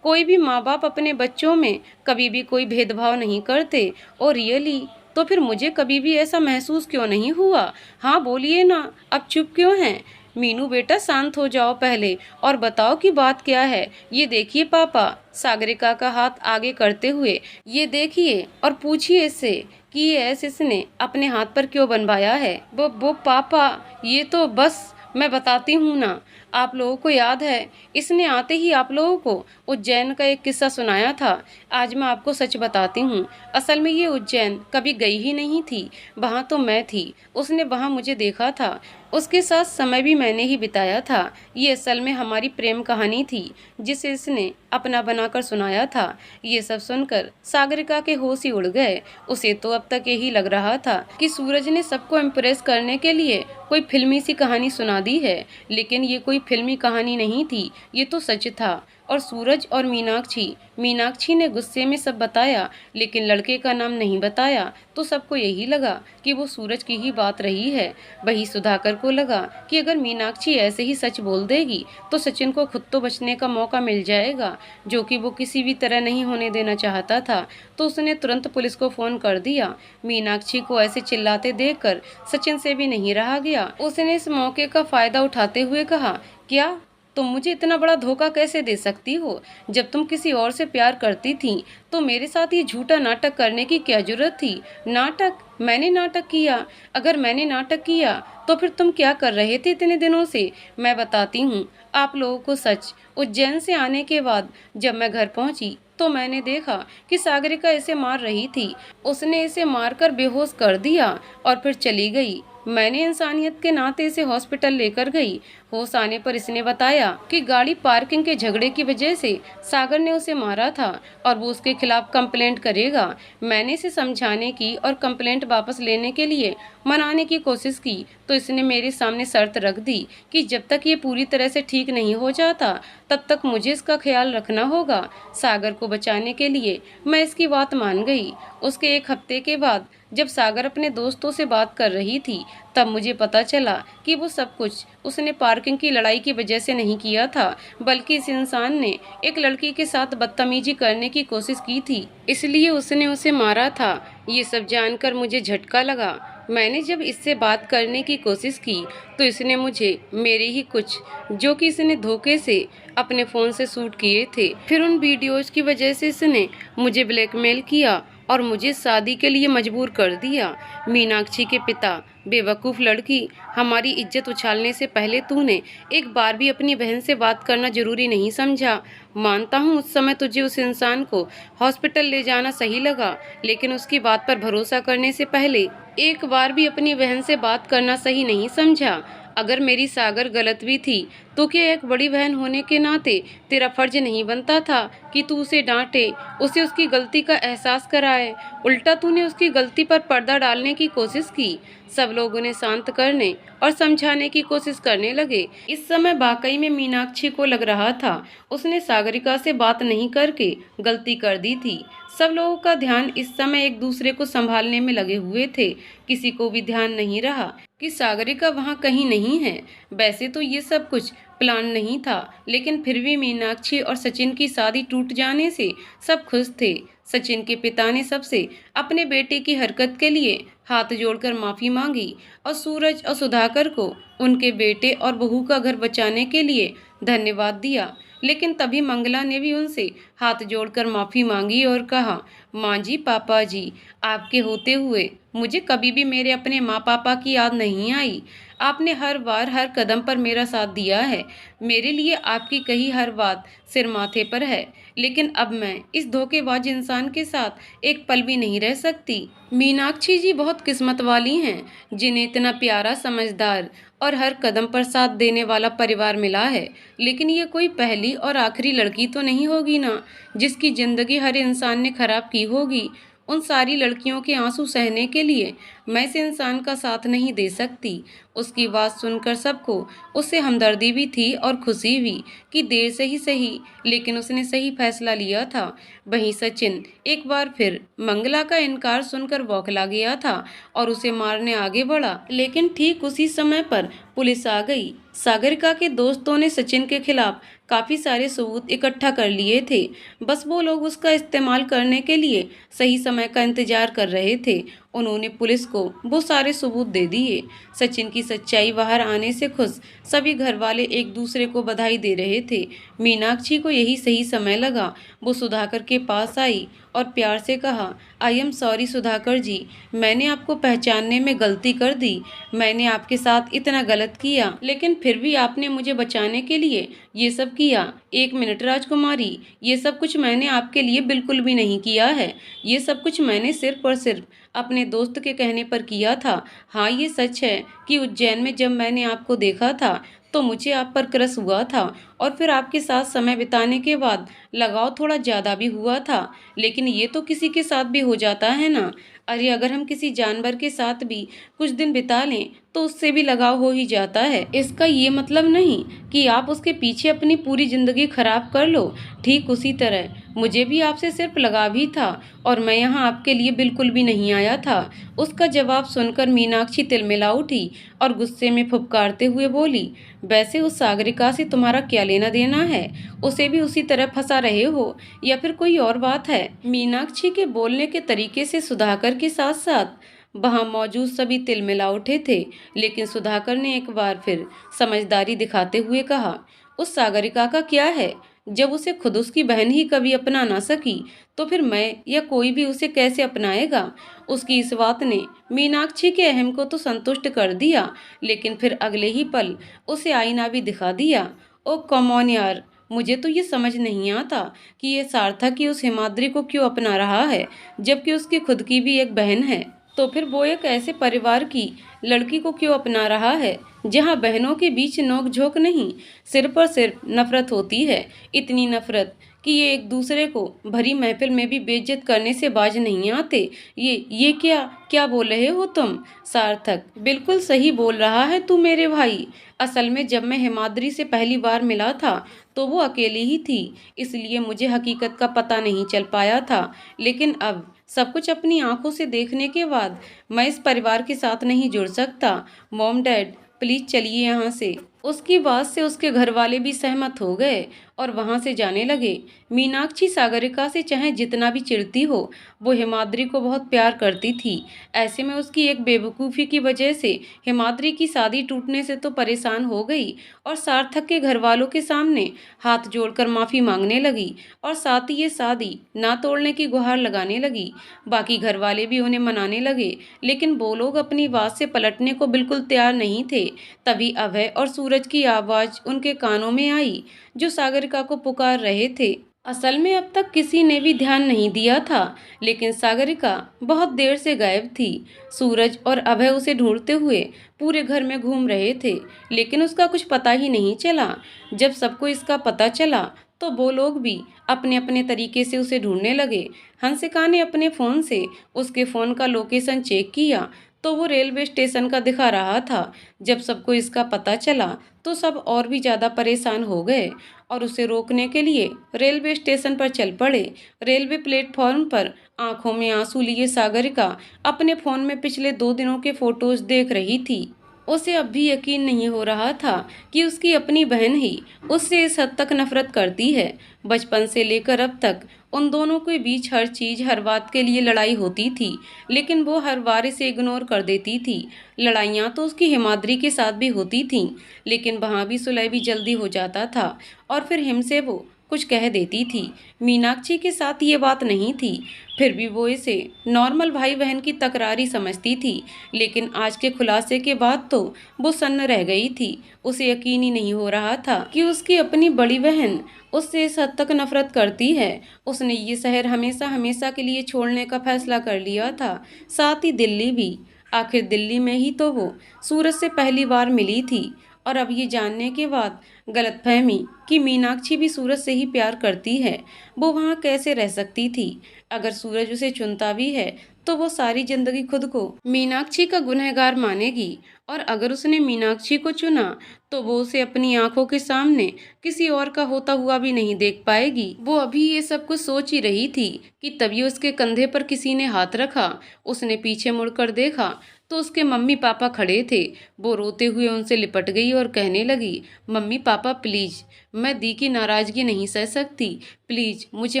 कोई भी माँ बाप अपने बच्चों में कभी भी कोई भेदभाव नहीं करते। और रियली तो फिर मुझे कभी भी ऐसा महसूस क्यों नहीं हुआ? हाँ बोलिए ना, अब चुप क्यों हैं? मीनू बेटा शांत हो जाओ पहले और बताओ कि बात क्या है। ये देखिए पापा, सागरिका का हाथ आगे करते हुए, ये देखिए और पूछिए इससे कि ये ऐसे इसने अपने हाथ पर क्यों बनवाया है। वो पापा, ये तो बस मैं बताती हूँ ना। आप लोगों को याद है इसने आते ही आप लोगों को उज्जैन का एक किस्सा सुनाया था। आज मैं आपको सच बताती हूँ, असल में ये उज्जैन कभी गई ही नहीं थी। वहाँ तो मैं थी, उसने वहाँ मुझे देखा था, उसके साथ समय भी मैंने ही बिताया था। ये असल में हमारी प्रेम कहानी थी जिसे इसने अपना बनाकर सुनाया था। ये सब सुनकर सागरिका के होश ही उड़ गए। उसे तो अब तक यही लग रहा था कि सूरज ने सबको इम्प्रेस करने के लिए कोई फिल्मी सी कहानी सुना दी है, लेकिन ये कोई फिल्मी कहानी नहीं थी, ये तो सच था। और सूरज और मीनाक्षी ने गुस्से में सब बताया, लेकिन लड़के का नाम नहीं बताया, तो सबको यही लगा कि वो सूरज की ही बात रही है। वही सुधाकर को लगा कि अगर मीनाक्षी ऐसे ही सच बोल देगी तो सचिन को खुद तो बचने का मौका मिल जाएगा, जो कि वो किसी भी तरह नहीं होने देना चाहता था। तो उसने तुरंत पुलिस को फोन कर दिया। मीनाक्षी को ऐसे चिल्लाते देखकर सचिन से भी नहीं रहा गया। उसने इस मौके का फायदा उठाते हुए कहा, क्या तुम मुझे इतना बड़ा धोखा कैसे दे सकती हो? जब तुम किसी और से प्यार करती थी तो मेरे साथ ये झूठा नाटक करने की क्या जरूरत थी? नाटक? मैंने नाटक किया? अगर मैंने नाटक किया तो फिर तुम क्या कर रहे थे इतने दिनों से? मैं बताती हूँ आप लोगों को सच। उज्जैन से आने के बाद जब मैं घर पहुंची तो मैंने देखा कि सागरिका इसे मार रही थी। उसने इसे मारकर बेहोश कर दिया और फिर चली गई। मैंने इंसानियत के नाते इसे हॉस्पिटल लेकर गई। होश आने पर इसने बताया कि गाड़ी पार्किंग के झगड़े की वजह से सागर ने उसे मारा था और वो उसके खिलाफ कंप्लेंट करेगा। मैंने इसे समझाने की और कंप्लेंट वापस लेने के लिए मनाने की कोशिश की तो इसने मेरे सामने शर्त रख दी कि जब तक ये पूरी तरह से ठीक नहीं हो जाता तब तक मुझे इसका ख्याल रखना होगा। सागर को बचाने के लिए मैं इसकी बात मान गई। उसके एक हफ्ते के बाद जब सागर अपने दोस्तों से बात कर रही थी तब मुझे पता चला कि वो सब कुछ उसने पार्किंग की लड़ाई की वजह से नहीं किया था, बल्कि इस इंसान ने एक लड़की के साथ बदतमीजी करने की कोशिश की थी, इसलिए उसने उसे मारा था। ये सब जानकर मुझे झटका लगा। मैंने जब इससे बात करने की कोशिश की तो इसने मुझे मेरे ही कुछ, जो कि इसने धोखे से अपने फ़ोन से शूट किए थे, फिर उन वीडियोज़ की वजह से इसने मुझे ब्लैकमेल किया और मुझे शादी के लिए मजबूर कर दिया। मीनाक्षी के पिता, बेवकूफ़ लड़की, हमारी इज्जत उछालने से पहले तूने एक बार भी अपनी बहन से बात करना जरूरी नहीं समझा। मानता हूँ उस समय तुझे उस इंसान को हॉस्पिटल ले जाना सही लगा, लेकिन उसकी बात पर भरोसा करने से पहले एक बार भी अपनी बहन से बात करना सही नहीं समझा। अगर मेरी सागर गलत भी थी तो क्या एक बड़ी बहन होने के नाते तेरा फर्ज नहीं बनता था कि तू उसे डांटे, उसे उसकी गलती का एहसास कराए? उल्टा तूने उसकी गलती पर पर्दा डालने की कोशिश की। सब लोग उन्हें शांत करने और समझाने की कोशिश करने लगे। इस समय वाकई में मीनाक्षी को लग रहा था उसने सागरिका से बात नहीं करके गलती कर दी थी। सब लोगों का ध्यान इस समय एक दूसरे को संभालने में लगे हुए थे। किसी को भी ध्यान नहीं रहा कि सागरिका वहाँ कहीं नहीं है। वैसे तो ये सब कुछ प्लान नहीं था, लेकिन फिर भी मीनाक्षी और सचिन की शादी टूट जाने से सब खुश थे। सचिन के पिता ने सबसे अपने बेटे की हरकत के लिए हाथ जोड़कर माफ़ी मांगी और सूरज और सुधाकर को उनके बेटे और बहू का घर बचाने के लिए धन्यवाद दिया। लेकिन तभी मंगला ने भी उनसे हाथ जोड़कर माफ़ी मांगी और कहा, माँ जी, पापा जी, आपके होते हुए मुझे कभी भी मेरे अपने माँ पापा की याद नहीं आई। आपने हर बार हर कदम पर मेरा साथ दिया है। मेरे लिए आपकी कही हर बात सिर माथे पर है, लेकिन अब मैं इस धोखेबाज इंसान के साथ एक पल भी नहीं रह सकती। मीनाक्षी जी बहुत किस्मत वाली हैं जिन्हें इतना प्यारा, समझदार और हर कदम पर साथ देने वाला परिवार मिला है। लेकिन ये कोई पहली और आखिरी लड़की तो नहीं होगी ना जिसकी ज़िंदगी हर इंसान ने खराब की होगी। उन सारी लड़कियों के आंसू सहने के लिए मैं इस इंसान का साथ नहीं दे सकती। उसकी बात सुनकर सबको उससे हमदर्दी भी थी और खुशी भी कि देर से ही सही, लेकिन उसने सही फैसला लिया था। वहीं सचिन एक बार फिर मंगला का इनकार सुनकर बौखला गया था और उसे मारने आगे बढ़ा, लेकिन ठीक उसी समय पर पुलिस आ गई। सागरिका के दोस्तों ने सचिन के खिलाफ काफ़ी सारे सबूत इकट्ठा कर लिए थे। बस वो लोग उसका इस्तेमाल करने के लिए सही समय का इंतजार कर रहे थे। उन्होंने पुलिस को वो सारे सबूत दे दिए। सचिन की सच्चाई बाहर आने से खुश सभी घर वाले एक दूसरे को बधाई दे रहे थे। मीनाक्षी को यही सही समय लगा। वो सुधाकर के पास आई और प्यार से कहा, आई एम सॉरी सुधाकर जी, मैंने आपको पहचानने में गलती कर दी। मैंने आपके साथ इतना गलत किया, लेकिन फिर भी आपने मुझे बचाने के लिए ये सब किया। एक मिनट राजकुमारी, ये सब कुछ मैंने आपके लिए बिल्कुल भी नहीं किया है। ये सब कुछ मैंने सिर्फ और सिर्फ अपने दोस्त के कहने पर किया था। हाँ, ये सच है कि उज्जैन में जब मैंने आपको देखा था तो मुझे आप पर क्रश हुआ था और फिर आपके साथ समय बिताने के बाद लगाव थोड़ा ज़्यादा भी हुआ था। लेकिन ये तो किसी के साथ भी हो जाता है ना। अरे अगर हम किसी जानवर के साथ भी कुछ दिन बिता लें तो उससे भी लगाव हो ही जाता है। इसका ये मतलब नहीं कि आप उसके पीछे अपनी पूरी ज़िंदगी खराब कर लो। ठीक उसी तरह मुझे भी आपसे सिर्फ लगाव ही था और मैं यहाँ आपके लिए बिल्कुल भी नहीं आया था। उसका जवाब सुनकर मीनाक्षी तिलमिला उठी और गुस्से में फुफकारते हुए बोली, वैसे उस सागरिका से तुम्हारा क्या लेना देना है? उसे भी उसी तरह फंसा रहे हो या फिर कोई और बात है? मीनाक्षी के बोलने के तरीके से सुधाकर के साथ साथ वहां मौजूद सभी तिलमिला उठे थे। लेकिन सुधाकर ने एक बार फिर समझदारी दिखाते हुए कहा, उस सागरिका का क्या है? जब उसे खुद उसकी बहन ही कभी अपना ना सकी तो फिर मैं या कोई भी उसे कैसे अपनाएगा? उसकी इस बात ने मीनाक्षी के अहम को तो संतुष्ट कर दिया, लेकिन फिर अगले ही पल उसे आईना भी दिखा दिया। ओ कम ऑन यार, मुझे तो ये समझ नहीं आता कि ये सार्थक ही उस हिमाद्री को क्यों अपना रहा है, जबकि उसकी खुद की भी एक बहन है। तो फिर वो एक ऐसे परिवार की लड़की को क्यों अपना रहा है जहाँ बहनों के बीच नोक झोंक नहीं, सिर्फ और सिर्फ नफरत होती है। इतनी नफरत कि ये एक दूसरे को भरी महफिल में भी बेइज्जत करने से बाज नहीं आते। ये क्या क्या बोल रहे हो तुम? सार्थक बिल्कुल सही बोल रहा है तू मेरे भाई। असल में जब मैं हिमाद्री से पहली बार मिला था तो वो अकेली ही थी, इसलिए मुझे हकीकत का पता नहीं चल पाया था। लेकिन अब सब कुछ अपनी आंखों से देखने के बाद मैं इस परिवार के साथ नहीं जुड़ सकता। मॉम डैड प्लीज़ चलिए यहाँ से। उसकी बात से उसके घर वाले भी सहमत हो गए और वहां से जाने लगे। मीनाक्षी सागरिका से चाहे जितना भी चिढ़ती हो, वो हिमाद्री को बहुत प्यार करती थी। ऐसे में उसकी एक बेवकूफ़ी की वजह से हिमाद्री की शादी टूटने से तो परेशान हो गई और सार्थक के घर वालों के सामने हाथ जोड़कर माफ़ी मांगने लगी और साथ ही ये शादी ना तोड़ने की गुहार लगाने लगी। बाकी घर वाले भी उन्हें मनाने लगे, लेकिन वो लोग अपनी बात से पलटने को बिल्कुल तैयार नहीं थे। तभी अभय और सूरज की आवाज़ उनके कानों में आई, जो सागरिका को पुकार रहे थे। असल में अब तक किसी ने भी ध्यान नहीं दिया था, लेकिन सागरिका बहुत देर से गायब थी। सूरज और अभय उसे ढूंढते हुए पूरे घर में घूम रहे थे, लेकिन उसका कुछ पता ही नहीं चला। जब सबको इसका पता चला तो वो लोग भी अपने अपने तरीके से उसे ढूंढने लगे। हंसिका ने अपने फ़ोन से उसके फ़ोन का लोकेशन चेक किया तो वो रेलवे स्टेशन का दिखा रहा था। जब सबको इसका पता चला तो सब और भी ज़्यादा परेशान हो गए और उसे रोकने के लिए रेलवे स्टेशन पर चल पड़े। रेलवे प्लेटफॉर्म पर आंखों में आंसू लिए सागरिका अपने फ़ोन में पिछले 2 दिनों के फ़ोटोज़ देख रही थी। उसे अब भी यकीन नहीं हो रहा था कि उसकी अपनी बहन ही उससे इस हद तक नफरत करती है। बचपन से लेकर अब तक उन दोनों के बीच हर चीज़, हर बात के लिए लड़ाई होती थी, लेकिन वो हर बार इसे इग्नोर कर देती थी। लड़ाइयाँ तो उसकी हिमाद्री के साथ भी होती थीं, लेकिन वहाँ भी सुलह भी जल्दी हो जाता था और फिर हिम से वो कुछ कह देती थी। मीनाक्षी के साथ ये बात नहीं थी, फिर भी वो इसे नॉर्मल भाई बहन की तकरारी समझती थी, लेकिन आज के खुलासे के बाद तो वो सन्न रह गई थी। उसे यकीन ही नहीं हो रहा था कि उसकी अपनी बड़ी बहन उससे इस हद तक नफरत करती है। उसने ये शहर हमेशा हमेशा के लिए छोड़ने का फैसला कर लिया था, साथ ही दिल्ली भी। आखिर दिल्ली में ही तो वो सूरज से पहली बार मिली थी और अब ये जानने के बाद गलतफहमी कि मीनाक्षी भी सूरज से ही प्यार करती है, वो वहाँ कैसे रह सकती थी। अगर सूरज उसे चुनता भी है तो वो सारी जिंदगी खुद को मीनाक्षी का गुनहगार मानेगी, और अगर उसने मीनाक्षी को चुना तो वो उसे अपनी आंखों के सामने किसी और का होता हुआ भी नहीं देख पाएगी। वो अभी ये सब कुछ सोच ही रही थी कि तभी उसके कंधे पर किसी ने हाथ रखा। उसने पीछे मुड़कर देखा तो उसके मम्मी पापा खड़े थे। वो रोते हुए उनसे लिपट गई और कहने लगी, मम्मी पापा प्लीज़, मैं दी की नाराज़गी नहीं सह सकती, प्लीज़ मुझे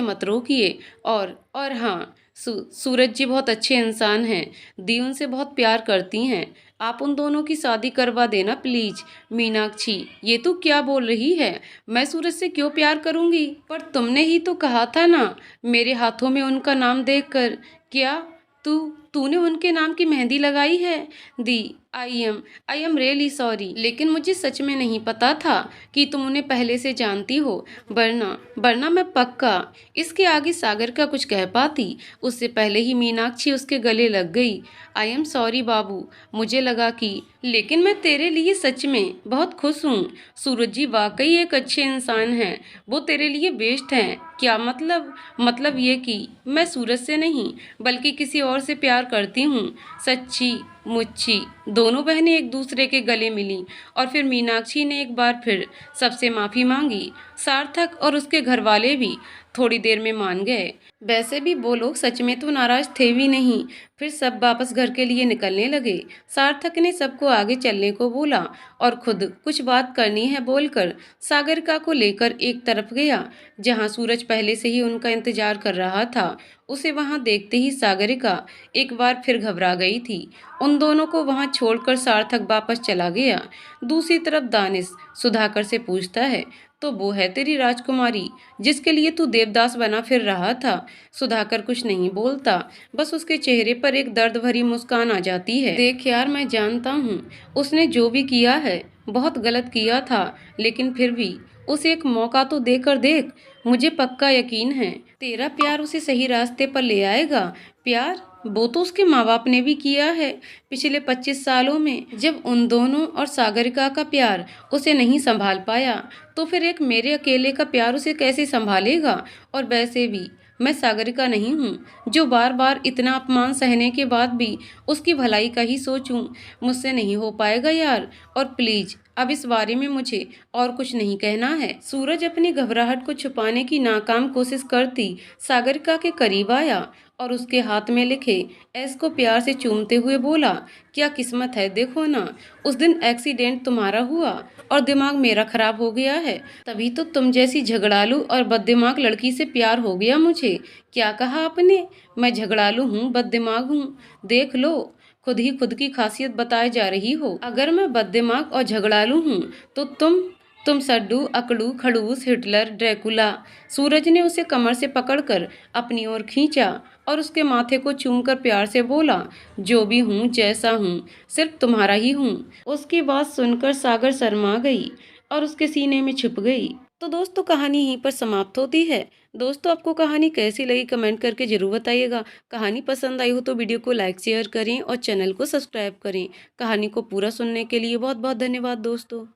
मत रोकिए। और हाँ, सूरज जी बहुत अच्छे इंसान हैं, दी उनसे बहुत प्यार करती हैं, आप उन दोनों की शादी करवा देना प्लीज। मीनाक्षी, ये तू क्या बोल रही है? मैं सूरज से क्यों प्यार करूंगी? पर तुमने ही तो कहा था ना मेरे हाथों में उनका नाम देखकर। क्या तूने उनके नाम की मेहंदी लगाई है? दी, आई एम रियली सॉरी, लेकिन मुझे सच में नहीं पता था कि तुम उन्हें पहले से जानती हो, वरना मैं पक्का। इसके आगे सागर का कुछ कह पाती, उससे पहले ही मीनाक्षी उसके गले लग गई। आई एम सॉरी बाबू, मुझे लगा कि, लेकिन मैं तेरे लिए सच में बहुत खुश हूँ। सूरज जी वाकई एक अच्छे इंसान हैं, वो तेरे लिए बेस्ट हैं। क्या मतलब ये कि मैं सूरज से नहीं बल्कि किसी और से प्यार करती हूँ। सच्ची मुच्ची। दोनों बहनें एक दूसरे के गले मिलीं और फिर मीनाक्षी ने एक बार फिर सबसे माफ़ी मांगी। सार्थक और उसके घर वाले भी थोड़ी देर में मान गए। वैसे भी वो लोग सच में तो नाराज थे भी नहीं। फिर सब वापस घर के लिए निकलने लगे। सार्थक ने सबको आगे चलने को बोला और खुद कुछ बात करनी है बोलकर सागरिका को लेकर एक तरफ गया, जहां सूरज पहले से ही उनका इंतजार कर रहा था। उसे वहां देखते ही सागरिका एक बार फिर घबरा गई थी। उन दोनों को वहां छोड़कर सार्थक वापस चला गया। दूसरी तरफ दानिश सुधाकर से पूछता है, तो वो है तेरी राजकुमारी जिसके लिए तू देवदास बना फिर रहा था? सुधाकर कुछ नहीं बोलता, बस उसके चेहरे पर एक दर्द भरी मुस्कान आ जाती है। देख यार, मैं जानता हूँ उसने जो भी किया है बहुत गलत किया था, लेकिन फिर भी उसे एक मौका तो देकर देख। मुझे पक्का यकीन है तेरा प्यार उसे सही रास्ते पर ले आएगा। प्यार वो तो उसके माँ बाप ने भी किया है पिछले 25 सालों में। जब उन दोनों और सागरिका का प्यार उसे नहीं संभाल पाया, तो फिर एक मेरे अकेले का प्यार उसे कैसे संभालेगा? और वैसे भी मैं सागरिका नहीं हूँ जो बार बार इतना अपमान सहने के बाद भी उसकी भलाई का ही सोचूं। मुझसे नहीं हो पाएगा यार, और प्लीज अब इस बारे में मुझे और कुछ नहीं कहना है। सूरज अपनी घबराहट को छुपाने की नाकाम कोशिश करती सागरिका के करीब आया और उसके हाथ में लिखे एस को प्यार से चूमते हुए बोला, क्या किस्मत है, देखो ना, उस दिन एक्सीडेंट तुम्हारा हुआ और दिमाग मेरा खराब हो गया है। तभी तो तुम जैसी झगड़ालू और बददिमाग लड़की से प्यार हो गया मुझे। क्या कहा आपने? मैं झगड़ालू हूँ, बददिमाग हूँ? देख लो, खुद ही खुद की खासियत बताए जा रही हो। अगर मैं बददिमाग और झगड़ालू हूँ तो तुम सड्डू, अकड़ू, खड़ूस, हिटलर, ड्रैकुला। सूरज ने उसे कमर से पकड़कर अपनी ओर खींचा और उसके माथे को चूमकर प्यार से बोला, जो भी हूँ, जैसा हूँ, सिर्फ तुम्हारा ही हूँ। उसकी बात सुनकर सागर शर्मा गई और उसके सीने में छुप गई। तो दोस्तों, कहानी यहीं पर समाप्त होती है। दोस्तों, आपको कहानी कैसी लगी कमेंट करके जरूर बताइएगा। कहानी पसंद आई हो तो वीडियो को लाइक शेयर करें और चैनल को सब्सक्राइब करें। कहानी को पूरा सुनने के लिए बहुत बहुत धन्यवाद दोस्तों।